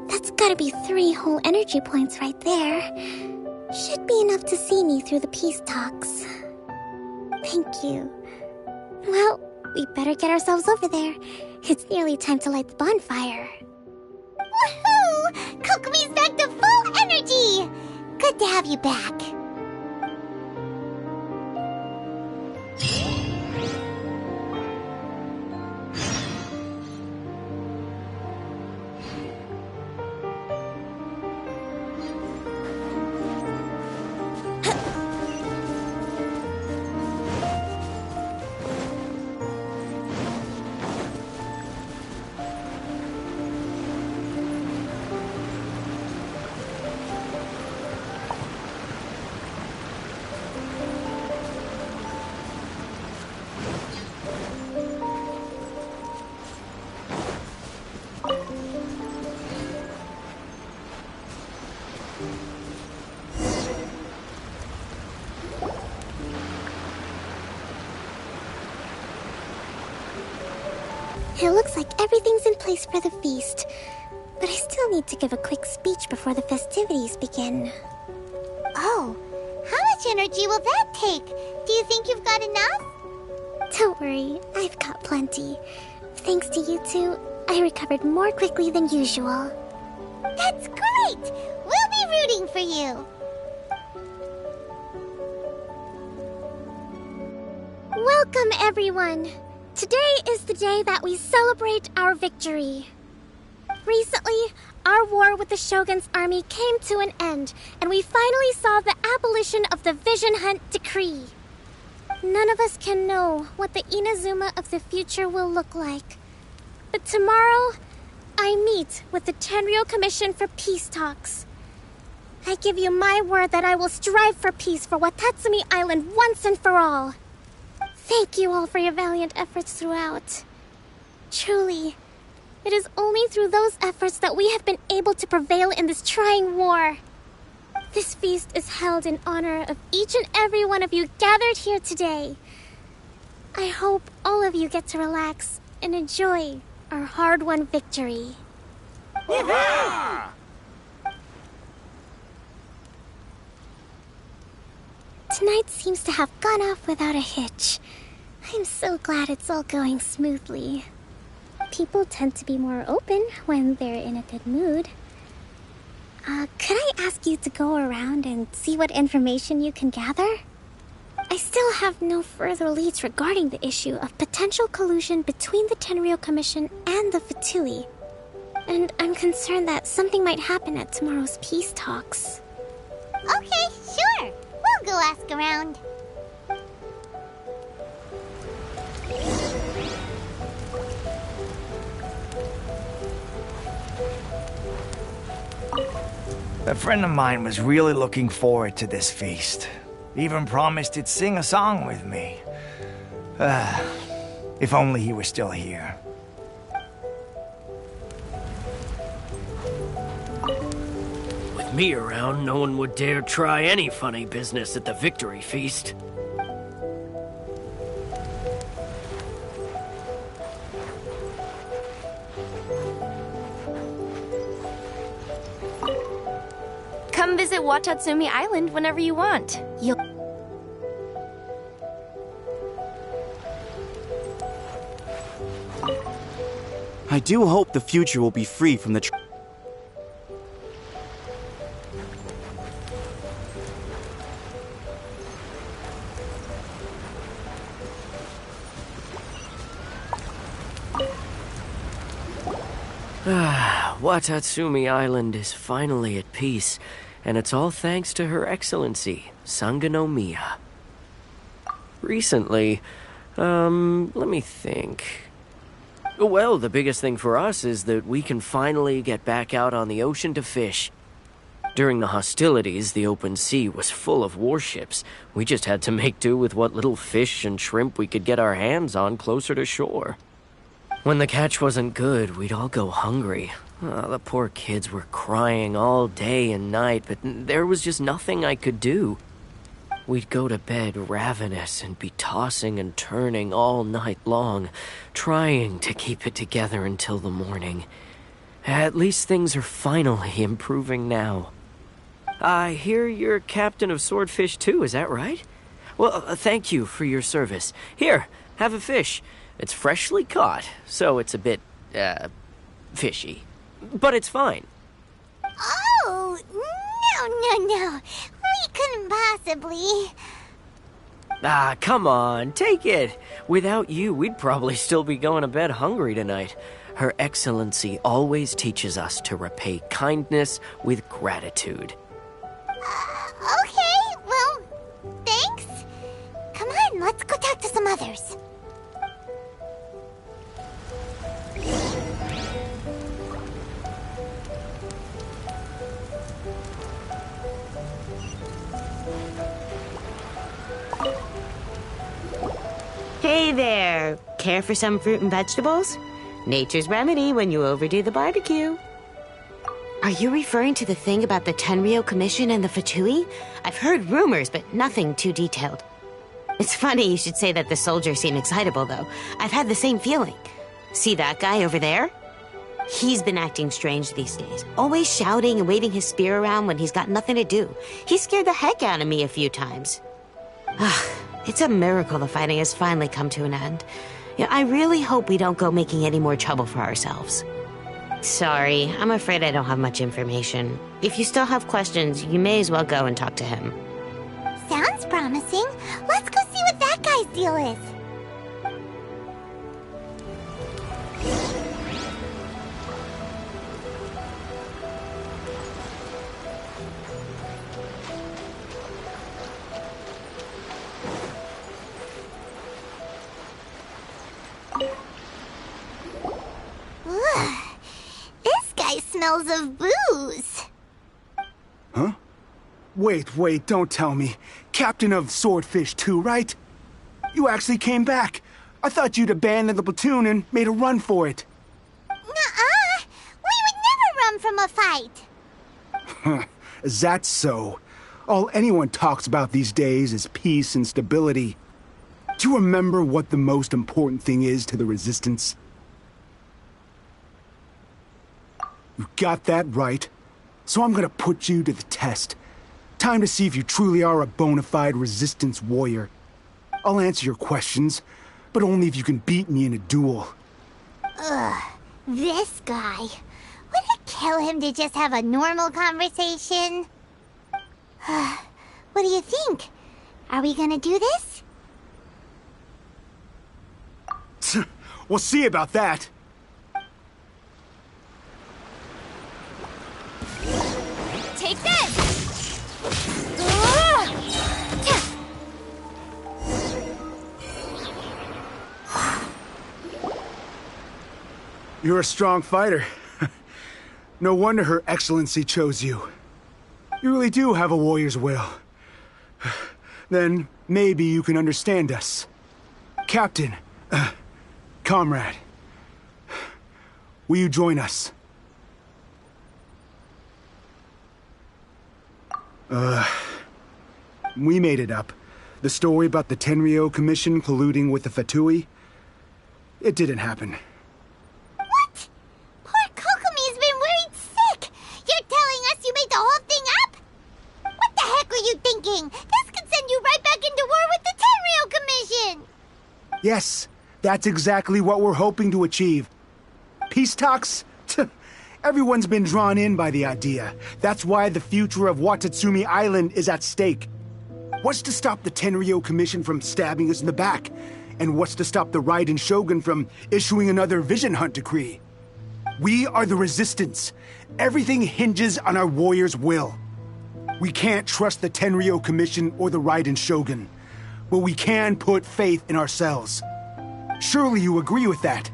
That's gotta be 3 whole energy points right there. Should be enough to see me through the peace talks. Thank you. Well, we better get ourselves over there. It's nearly time to light the bonfire. Woohoo! Kokomi's back to full energy! Good to have you back. It looks like everything's in place for the feast, but I still need to give a quick speech before the festivities begin. Oh, how much energy will that take? Do you think you've got enough? Don't worry, I've got plenty. Thanks to you two, I recovered more quickly than usual. That's great! We'll be rooting for you! Welcome, everyone! Today is the day that we celebrate our victory. Recently, our war with the Shogun's army came to an end, and we finally saw the abolition of the Vision Hunt Decree. None of us can know what the Inazuma of the future will look like. But tomorrow, I meet with the Tenryou Commission for peace talks. I give you my word that I will strive for peace for Watatsumi Island once and for all. Thank you all for your valiant efforts throughout. Truly, it is only through those efforts that we have been able to prevail in this trying war. This feast is held in honor of each and every one of you gathered here today. I hope all of you get to relax and enjoy our hard-won victory. Hurrah! Tonight seems to have gone off without a hitch. I'm so glad it's all going smoothly. People tend to be more open when they're in a good mood. Could I ask you to go around and see what information you can gather? I still have no further leads regarding the issue of potential collusion between the Tenryou Commission and the Fatui. And I'm concerned that something might happen at tomorrow's peace talks. Okay, sure. We'll go ask around. A friend of mine was really looking forward to this feast. Even promised he'd sing a song with me. If only he were still here. With me around, no one would dare try any funny business at the victory feast. Come visit Watatsumi Island whenever you want. I do hope the future will be free from the Watatsumi Island is finally at peace, and it's all thanks to Her Excellency, Sangonomiya. Recently, let me think. Well, the biggest thing for us is that we can finally get back out on the ocean to fish. During the hostilities, the open sea was full of warships. We just had to make do with what little fish and shrimp we could get our hands on closer to shore. When the catch wasn't good, we'd all go hungry. The poor kids were crying all day and night, but there was just nothing I could do. We'd go to bed ravenous and be tossing and turning all night long, trying to keep it together until the morning. At least things are finally improving now. I hear you're captain of Swordfish too, is that right? Well, thank you for your service. Here, have a fish. It's freshly caught, so it's a bit, fishy. But it's fine. Oh, no. We couldn't possibly. Come on, take it. Without you, we'd probably still be going to bed hungry tonight. Her Excellency always teaches us to repay kindness with gratitude. Okay, well, thanks. Come on, let's go talk to some others. Hey there! Care for some fruit and vegetables? Nature's remedy when you overdo the barbecue. Are you referring to the thing about the Tenryou Commission and the Fatui? I've heard rumors, but nothing too detailed. It's funny you should say that the soldiers seem excitable, though. I've had the same feeling. See that guy over there? He's been acting strange these days, always shouting and waving his spear around when he's got nothing to do. He scared the heck out of me a few times. It's a miracle the fighting has finally come to an end. Yeah, I really hope we don't go making any more trouble for ourselves. Sorry, I'm afraid I don't have much information. If you still have questions, you may as well go and talk to him. Sounds promising. Let's go see what that guy's deal is. This guy smells of booze. Huh? Wait, don't tell me. Captain of Swordfish too, right? You actually came back. I thought you'd abandoned the platoon and made a run for it. Nuh-uh. We would never run from a fight. Is that so? All anyone talks about these days is peace and stability. Do you remember what the most important thing is to the Resistance? You got that right. So I'm gonna put you to the test. Time to see if you truly are a bona fide Resistance warrior. I'll answer your questions, but only if you can beat me in a duel. Ugh, this guy. Would it kill him to just have a normal conversation? What do you think? Are we gonna do this? We'll see about that. Take this! You're a strong fighter. No wonder Her Excellency chose you. You really do have a warrior's will. Then maybe you can understand us. Captain, comrade, will you join us? We made it up. The story about the Tenryou Commission colluding with the Fatui, it didn't happen. What? Poor Kokomi's been worried sick. You're telling us you made the whole thing up? Yes, that's exactly what we're hoping to achieve. Peace talks? Everyone's been drawn in by the idea. That's why the future of Watatsumi Island is at stake. What's to stop the Tenryo Commission from stabbing us in the back? And what's to stop the Raiden Shogun from issuing another Vision Hunt decree? We are the Resistance. Everything hinges on our warriors' will. We can't trust the Tenryo Commission or the Raiden Shogun, but we can put faith in ourselves. Surely you agree with that?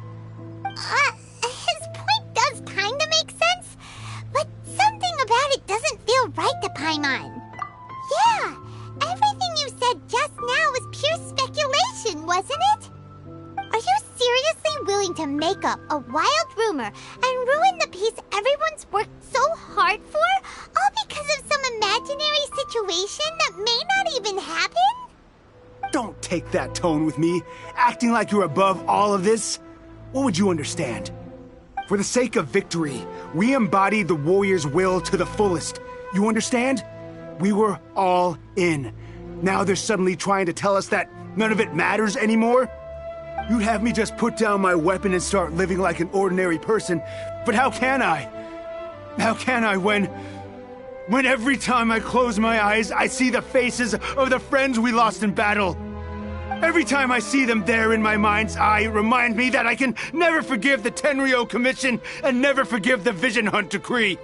His point does kinda make sense, but something about it doesn't feel right to Paimon. Yeah, everything you said just now was pure speculation, wasn't it? Are you seriously willing to make up a wild rumor and ruin the peace everyone's worked so hard for, all because of some imaginary situation that may not even happen? Don't take that tone with me, acting like you're above all of this. What would you understand? For the sake of victory, we embodied the warrior's will to the fullest. You understand? We were all in. Now they're suddenly trying to tell us that none of it matters anymore? You'd have me just put down my weapon and start living like an ordinary person, but how can I? How can I when every time I close my eyes, I see the faces of the friends we lost in battle? Every time I see them there in my mind's eye, it reminds me that I can never forgive the Tenryo Commission and never forgive the Vision Hunt decree.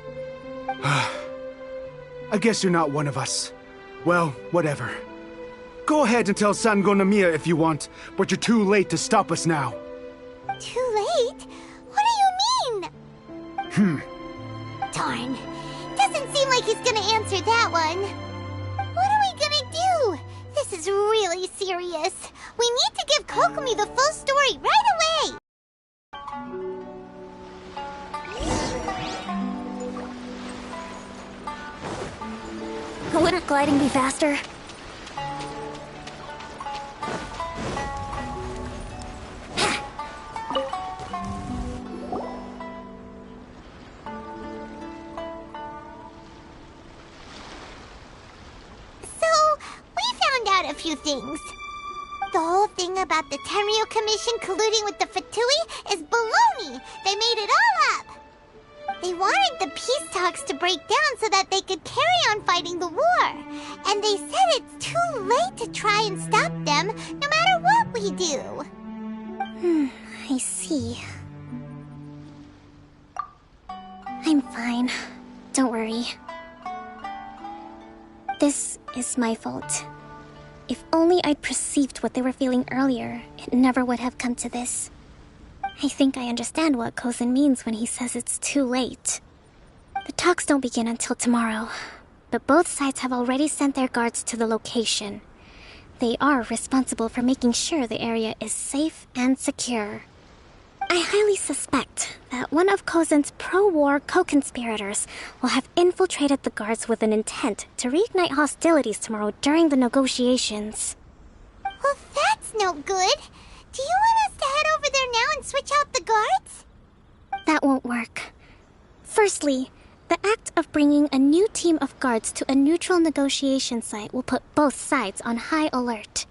I guess you're not one of us. Well, whatever. Go ahead and tell Sango Namiya if you want, but you're too late to stop us now. Too late? What do you mean? Darn. Doesn't seem like he's gonna answer that one. What are we gonna do? This is really serious. We need to give Kokomi the full story right away! Wouldn't gliding be faster? A few things. The whole thing about the Tenryo Commission colluding with the Fatui is baloney. They made it all up. They wanted the peace talks to break down so that they could carry on fighting the war. And they said it's too late to try and stop them, no matter what we do. I see. I'm fine. Don't worry. This is my fault. If only I'd perceived what they were feeling earlier, it never would have come to this. I think I understand what Kozen means when he says it's too late. The talks don't begin until tomorrow, but both sides have already sent their guards to the location. They are responsible for making sure the area is safe and secure. I highly suspect that one of Kozen's pro-war co-conspirators will have infiltrated the guards with an intent to reignite hostilities tomorrow during the negotiations. Well, that's no good. Do you want us to head over there now and switch out the guards? That won't work. Firstly, the act of bringing a new team of guards to a neutral negotiation site will put both sides on high alert.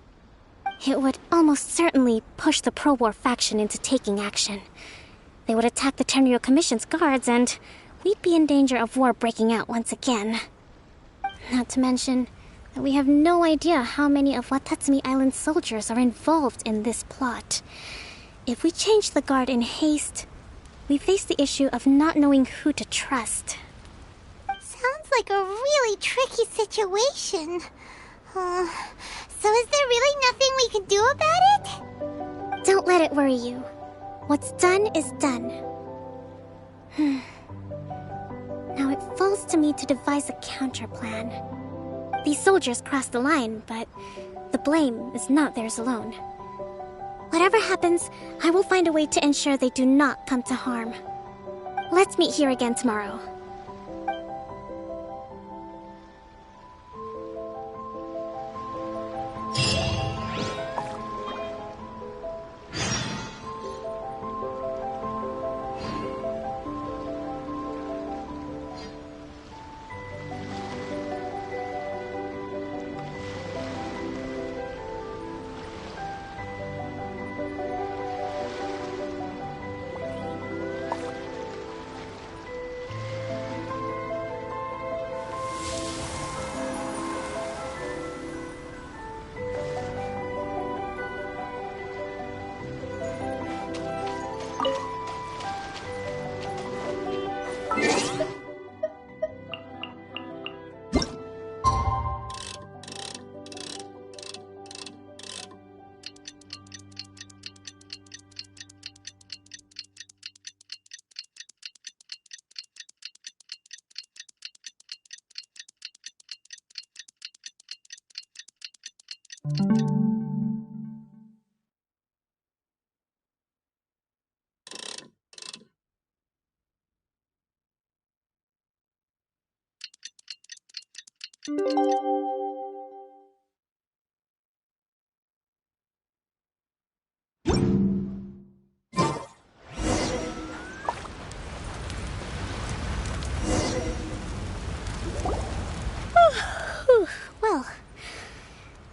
It would almost certainly push the pro-war faction into taking action. They would attack the Tenryo Commission's guards, and we'd be in danger of war breaking out once again. Not to mention that we have no idea how many of Watatsumi Island's soldiers are involved in this plot. If we change the guard in haste, we face the issue of not knowing who to trust. Sounds like a really tricky situation. So is there really nothing we can do about it? Don't let it worry you. What's done is done. Now it falls to me to devise a counter-plan. These soldiers crossed the line, but the blame is not theirs alone. Whatever happens, I will find a way to ensure they do not come to harm. Let's meet here again tomorrow. Well,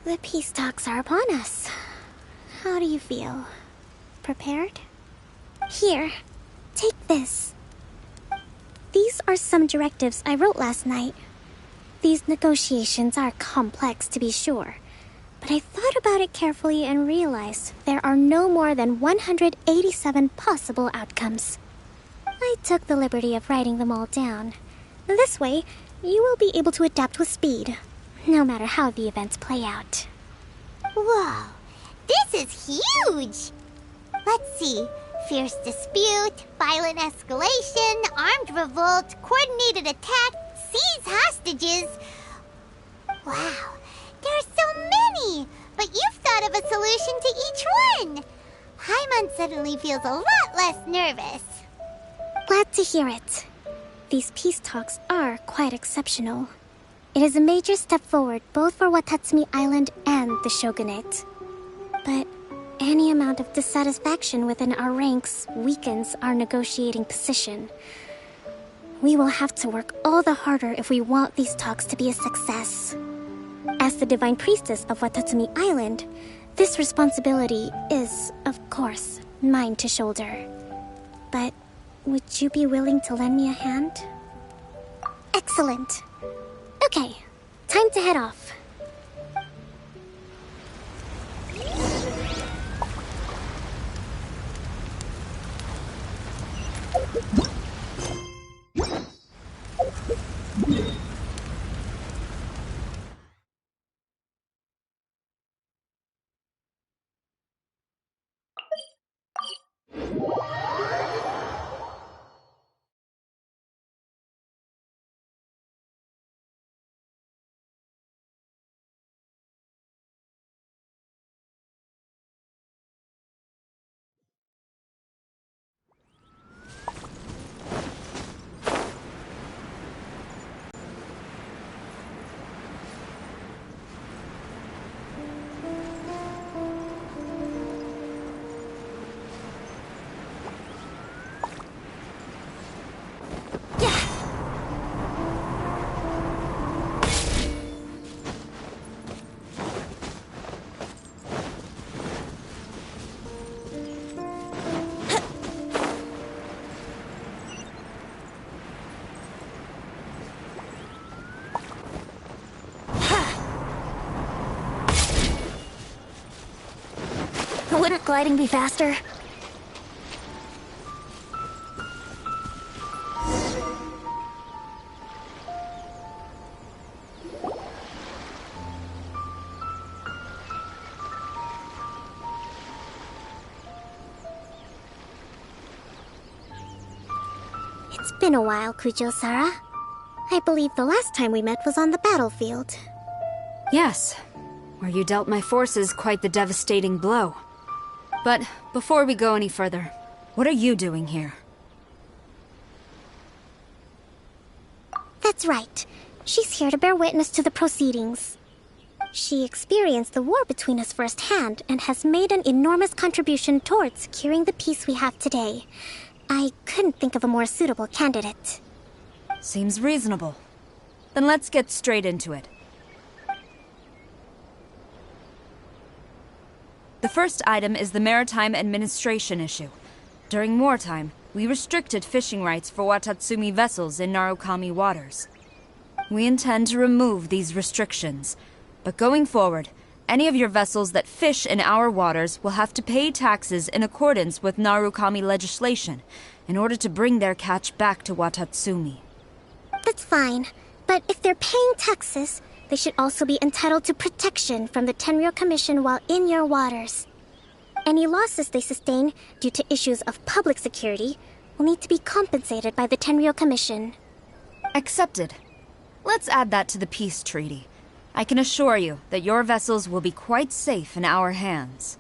the peace talks are upon us. How do you feel? Prepared? Here, take this. These are some directives I wrote last night. These negotiations are complex, to be sure, but I thought about it carefully and realized there are no more than 187 possible outcomes. I took the liberty of writing them all down. This way, you will be able to adapt with speed, no matter how the events play out. Whoa, this is huge! Let's see. Fierce dispute, violent escalation, armed revolt, coordinated attack, seize hostages. Wow, there are so many! But you've thought of a solution to each one! Paimon suddenly feels a lot less nervous. Glad to hear it. These peace talks are quite exceptional. It is a major step forward both for Watatsumi Island and the Shogunate. But any amount of dissatisfaction within our ranks weakens our negotiating position. We will have to work all the harder if we want these talks to be a success. As the Divine Priestess of Watatsumi Island, this responsibility is, of course, mine to shoulder. But would you be willing to lend me a hand? Excellent. Okay, time to head off. Wouldn't gliding be faster? It's been a while, Kujo-Sara. I believe the last time we met was on the battlefield. Yes, where you dealt my forces quite the devastating blow. But before we go any further, what are you doing here? That's right. She's here to bear witness to the proceedings. She experienced the war between us firsthand and has made an enormous contribution towards securing the peace we have today. I couldn't think of a more suitable candidate. Seems reasonable. Then let's get straight into it. The first item is the Maritime Administration issue. During wartime, we restricted fishing rights for Watatsumi vessels in Narukami waters. We intend to remove these restrictions, but going forward, any of your vessels that fish in our waters will have to pay taxes in accordance with Narukami legislation in order to bring their catch back to Watatsumi. That's fine, but if they're paying taxes, they should also be entitled to protection from the Tenryou Commission while in your waters. Any losses they sustain due to issues of public security will need to be compensated by the Tenryou Commission. Accepted. Let's add that to the peace treaty. I can assure you that your vessels will be quite safe in our hands.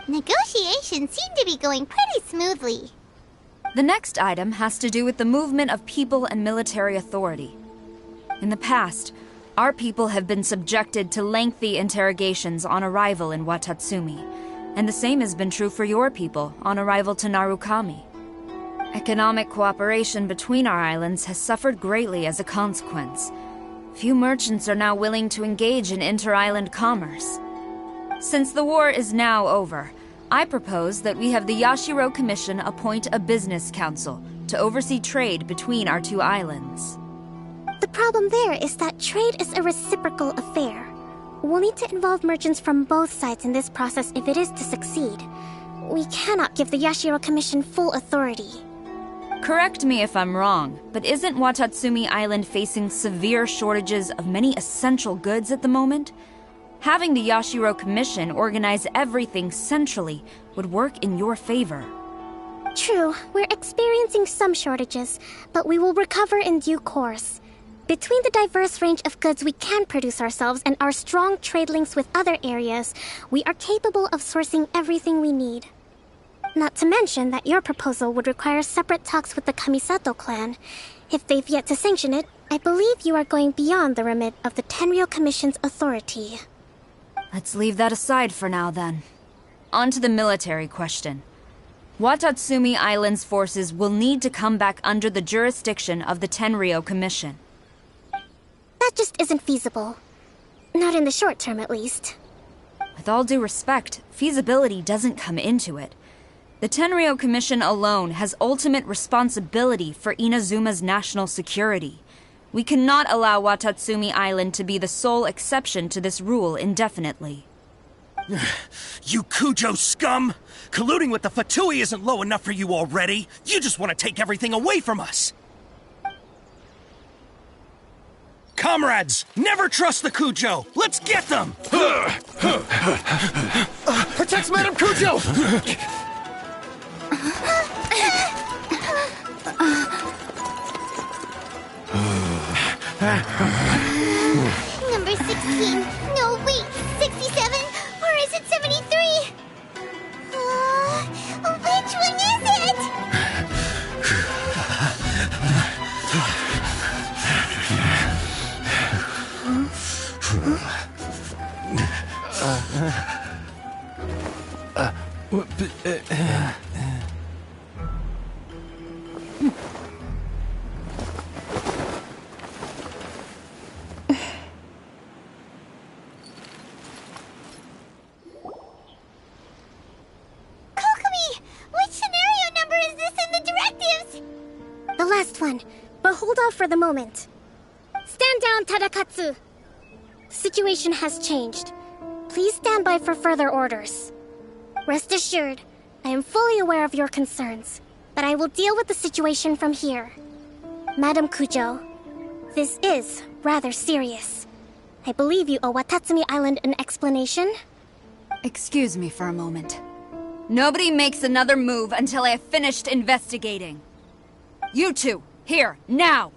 Negotiations seem to be going pretty smoothly. The next item has to do with the movement of people and military authority. In the past, Our people have been subjected to lengthy interrogations on arrival in Watatsumi, and the same has been true for your people on arrival to Narukami. Economic cooperation between our islands has suffered greatly as a consequence. Few merchants are now willing to engage in inter-island commerce. Since the war is now over, I propose that we have the Yashiro Commission appoint a business council to oversee trade between our two islands. The problem there is that trade is a reciprocal affair. We'll need to involve merchants from both sides in this process if it is to succeed. We cannot give the Yashiro Commission full authority. Correct me if I'm wrong, but isn't Watatsumi Island facing severe shortages of many essential goods at the moment? Having the Yashiro Commission organize everything centrally would work in your favor. True, we're experiencing some shortages, but we will recover in due course. Between the diverse range of goods we can produce ourselves and our strong trade links with other areas, we are capable of sourcing everything we need. Not to mention that your proposal would require separate talks with the Kamisato clan. If they've yet to sanction it, I believe you are going beyond the remit of the Tenryou Commission's authority. Let's leave that aside for now, then. On to the military question. Watatsumi Island's forces will need to come back under the jurisdiction of the Tenryou Commission. That just isn't feasible. Not in the short term, at least. With all due respect, feasibility doesn't come into it. The Tenryou Commission alone has ultimate responsibility for Inazuma's national security. We cannot allow Watatsumi Island to be the sole exception to this rule indefinitely. You Kujo scum! Colluding with the Fatui isn't low enough for you already. You just want to take everything away from us. Comrades, never trust the Kujo! Let's get them! Protect Madame Kujo! Number 16. No, wait. 67? Or is it 73? Which one is it? The last one, but hold off for the moment. Stand down, Tadakatsu. The situation has changed. Please stand by for further orders. Rest assured, I am fully aware of your concerns, but I will deal with the situation from here. Madam Kujo, this is rather serious. I believe you owe Watatsumi Island an explanation. Excuse me for a moment. Nobody makes another move until I have finished investigating. You two, here, now!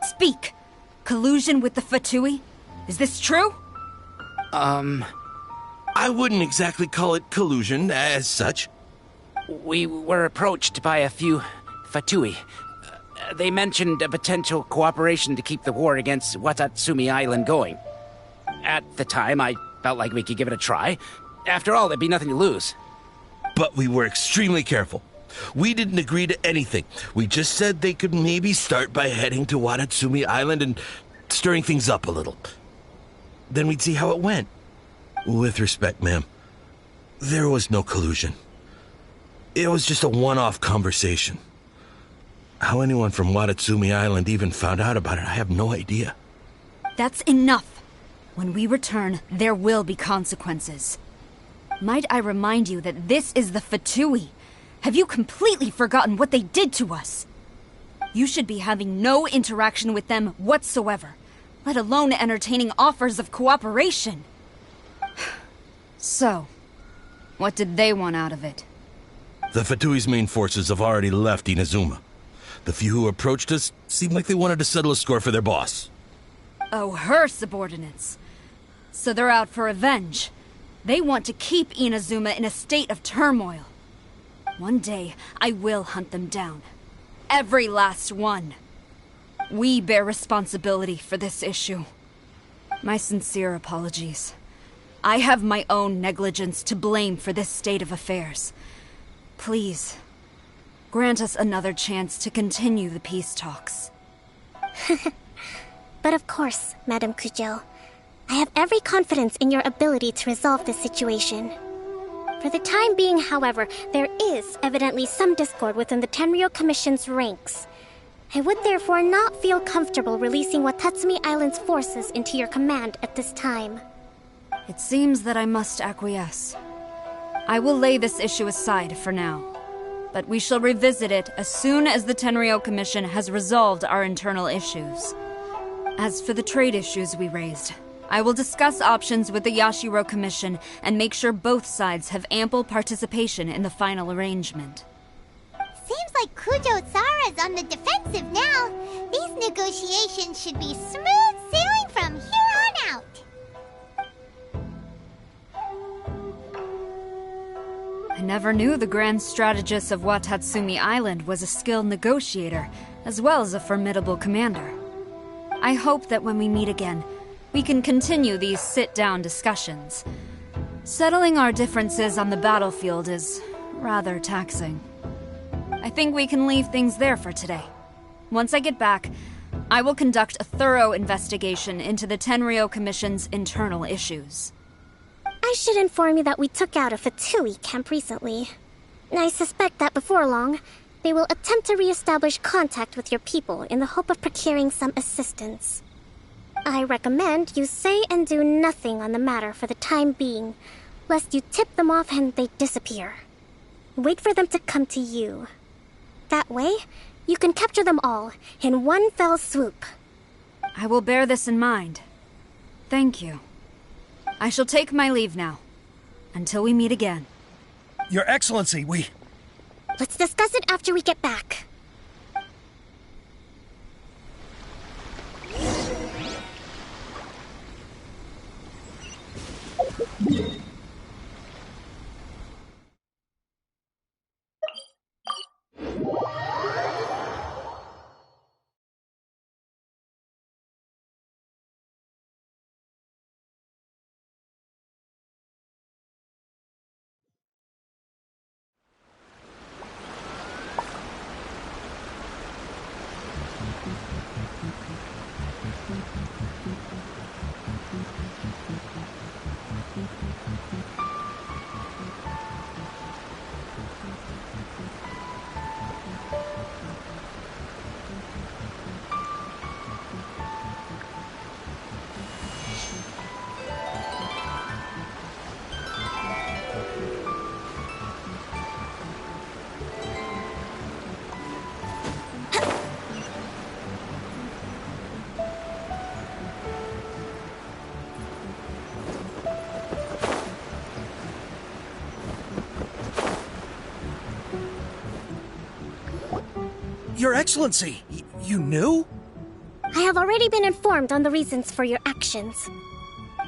Speak! Collusion with the Fatui? Is this true? I wouldn't exactly call it collusion as such. We were approached by a few Fatui. They mentioned a potential cooperation to keep the war against Watatsumi Island going. At the time, I felt like we could give it a try. After all, there'd be nothing to lose. But we were extremely careful. We didn't agree to anything. We just said they could maybe start by heading to Watatsumi Island and stirring things up a little. Then we'd see how it went. With respect, ma'am, there was no collusion. It was just a one-off conversation. How anyone from Watatsumi Island even found out about it, I have no idea. That's enough. When we return, there will be consequences. Might I remind you that this is the Fatui? Have you completely forgotten what they did to us? You should be having no interaction with them whatsoever, let alone entertaining offers of cooperation. So, what did they want out of it? The Fatui's main forces have already left Inazuma. The few who approached us seemed like they wanted to settle a score for their boss. Oh, her subordinates. So they're out for revenge. They want to keep Inazuma in a state of turmoil. One day, I will hunt them down. Every last one. We bear responsibility for this issue. My sincere apologies. I have my own negligence to blame for this state of affairs. Please, grant us another chance to continue the peace talks. But of course, Madame Kujo. I have every confidence in your ability to resolve this situation. For the time being, however, there is evidently some discord within the Tenryou Commission's ranks. I would therefore not feel comfortable releasing Watatsumi Island's forces into your command at this time. It seems that I must acquiesce. I will lay this issue aside for now, but we shall revisit it as soon as the Tenryou Commission has resolved our internal issues. As for the trade issues we raised, I will discuss options with the Yashiro Commission and make sure both sides have ample participation in the final arrangement. Seems like Kujo-sara's on the defensive now. These negotiations should be smooth sailing from here on out. I never knew the grand strategist of Watatsumi Island was a skilled negotiator, as well as a formidable commander. I hope that when we meet again, we can continue these sit-down discussions. Settling our differences on the battlefield is rather taxing. I think we can leave things there for today. Once I get back, I will conduct a thorough investigation into the Tenryou Commission's internal issues. I should inform you that we took out a Fatui camp recently. I suspect that before long, they will attempt to re-establish contact with your people in the hope of procuring some assistance. I recommend you say and do nothing on the matter for the time being, lest you tip them off and they disappear. Wait for them to come to you. That way, you can capture them all in one fell swoop. I will bear this in mind. Thank you. I shall take my leave now. Until we meet again. Your Excellency, Let's discuss it after we get back. Your Excellency, you knew? I have already been informed on the reasons for your actions.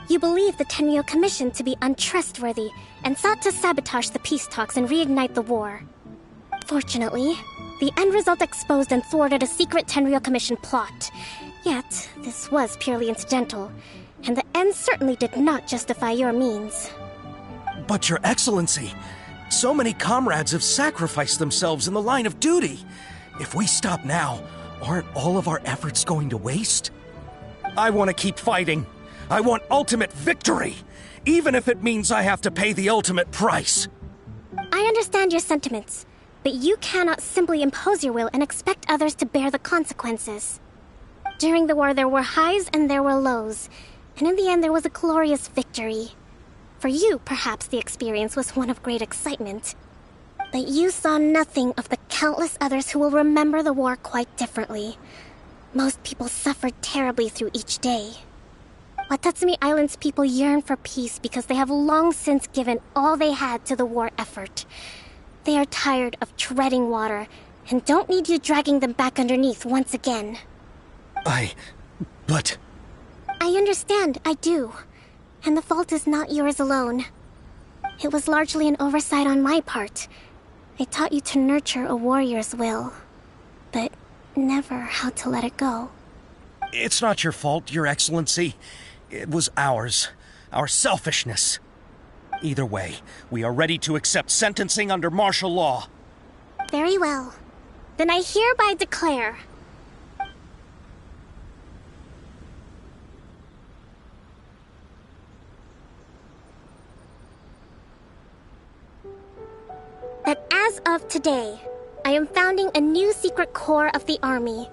You believe the Tenryou Commission to be untrustworthy and sought to sabotage the peace talks and reignite the war. Fortunately, the end result exposed and thwarted a secret Tenryou Commission plot. Yet, this was purely incidental, and the end certainly did not justify your means. But Your Excellency, so many comrades have sacrificed themselves in the line of duty. If we stop now, aren't all of our efforts going to waste? I want to keep fighting. I want ultimate victory, even if it means I have to pay the ultimate price. I understand your sentiments, but you cannot simply impose your will and expect others to bear the consequences. During the war, there were highs and there were lows, and in the end, there was a glorious victory. For you, perhaps the experience was one of great excitement. But you saw nothing of the countless others who will remember the war quite differently. Most people suffered terribly through each day. Watatsumi Island's people yearn for peace because they have long since given all they had to the war effort. They are tired of treading water and don't need you dragging them back underneath once again. But I understand, I do. And the fault is not yours alone. It was largely an oversight on my part. I taught you to nurture a warrior's will, but never how to let it go. It's not your fault, Your Excellency. It was ours. Our selfishness. Either way, we are ready to accept sentencing under martial law. Very well. Then I hereby declare... that as of today, I am founding a new secret corps of the army.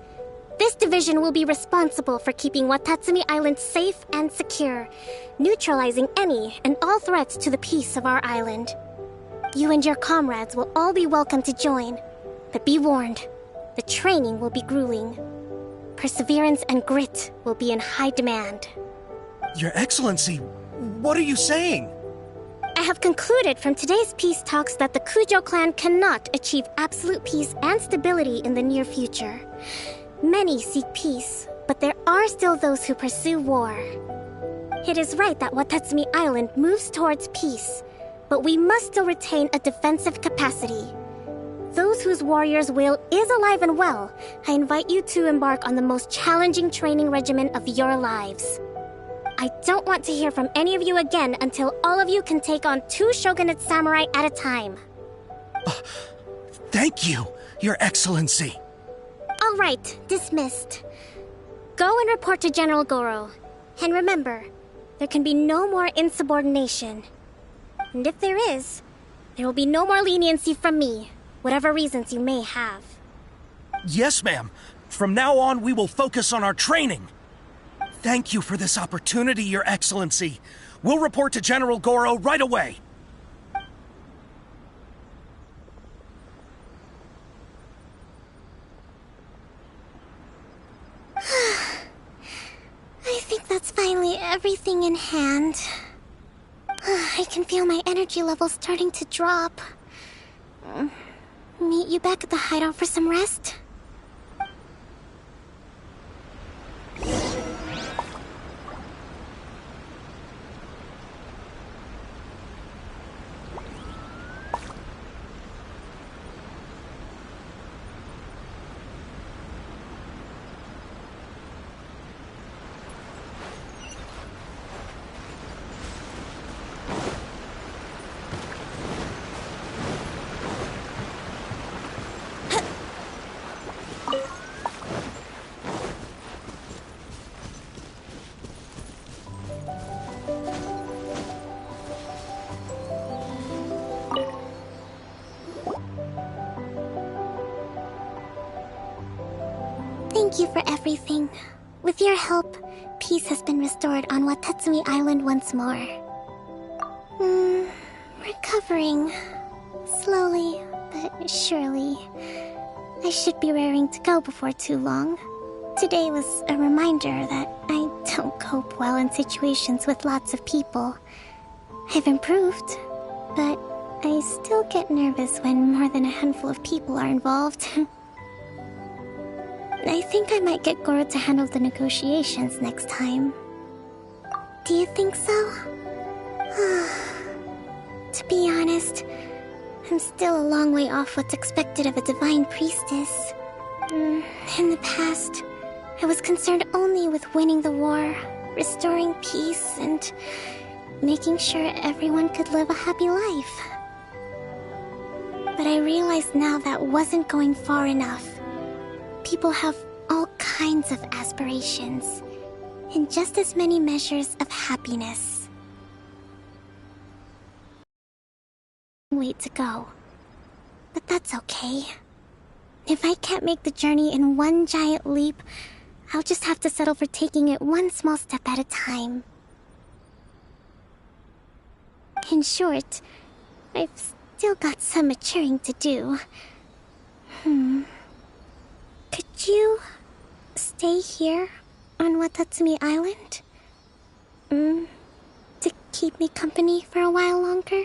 This division will be responsible for keeping Watatsumi Island safe and secure, neutralizing any and all threats to the peace of our island. You and your comrades will all be welcome to join, but be warned, the training will be grueling. Perseverance and grit will be in high demand. Your Excellency, what are you saying? I have concluded from today's peace talks that the Kujo clan cannot achieve absolute peace and stability in the near future. Many seek peace, but there are still those who pursue war. It is right that Watatsumi Island moves towards peace, but we must still retain a defensive capacity. Those whose warrior's will is alive and well, I invite you to embark on the most challenging training regimen of your lives. I don't want to hear from any of you again until all of you can take on 2 shogunate samurai at a time. Thank you, Your Excellency. All right, dismissed. Go and report to General Goro. And remember, there can be no more insubordination. And if there is, there will be no more leniency from me, whatever reasons you may have. Yes, ma'am. From now on, we will focus on our training. Thank you for this opportunity, Your Excellency. We'll report to General Goro right away. I think that's finally everything in hand. I can feel my energy levels starting to drop. Meet you back at the hideout for some rest? Thank you for everything. With your help, peace has been restored on Watatsumi Island once more. Recovering. Slowly, but surely. I should be raring to go before too long. Today was a reminder that I don't cope well in situations with lots of people. I've improved, but I still get nervous when more than a handful of people are involved. I think I might get Goro to handle the negotiations next time. Do you think so? To be honest, I'm still a long way off what's expected of a divine priestess. In the past, I was concerned only with winning the war, restoring peace, and making sure everyone could live a happy life. But I realized now that wasn't going far enough. People have all kinds of aspirations, and just as many measures of happiness. Way to go. But that's okay. If I can't make the journey in one giant leap, I'll just have to settle for taking it one small step at a time. In short, I've still got some maturing to do. Could you stay here on Watatsumi Island? To keep me company for a while longer?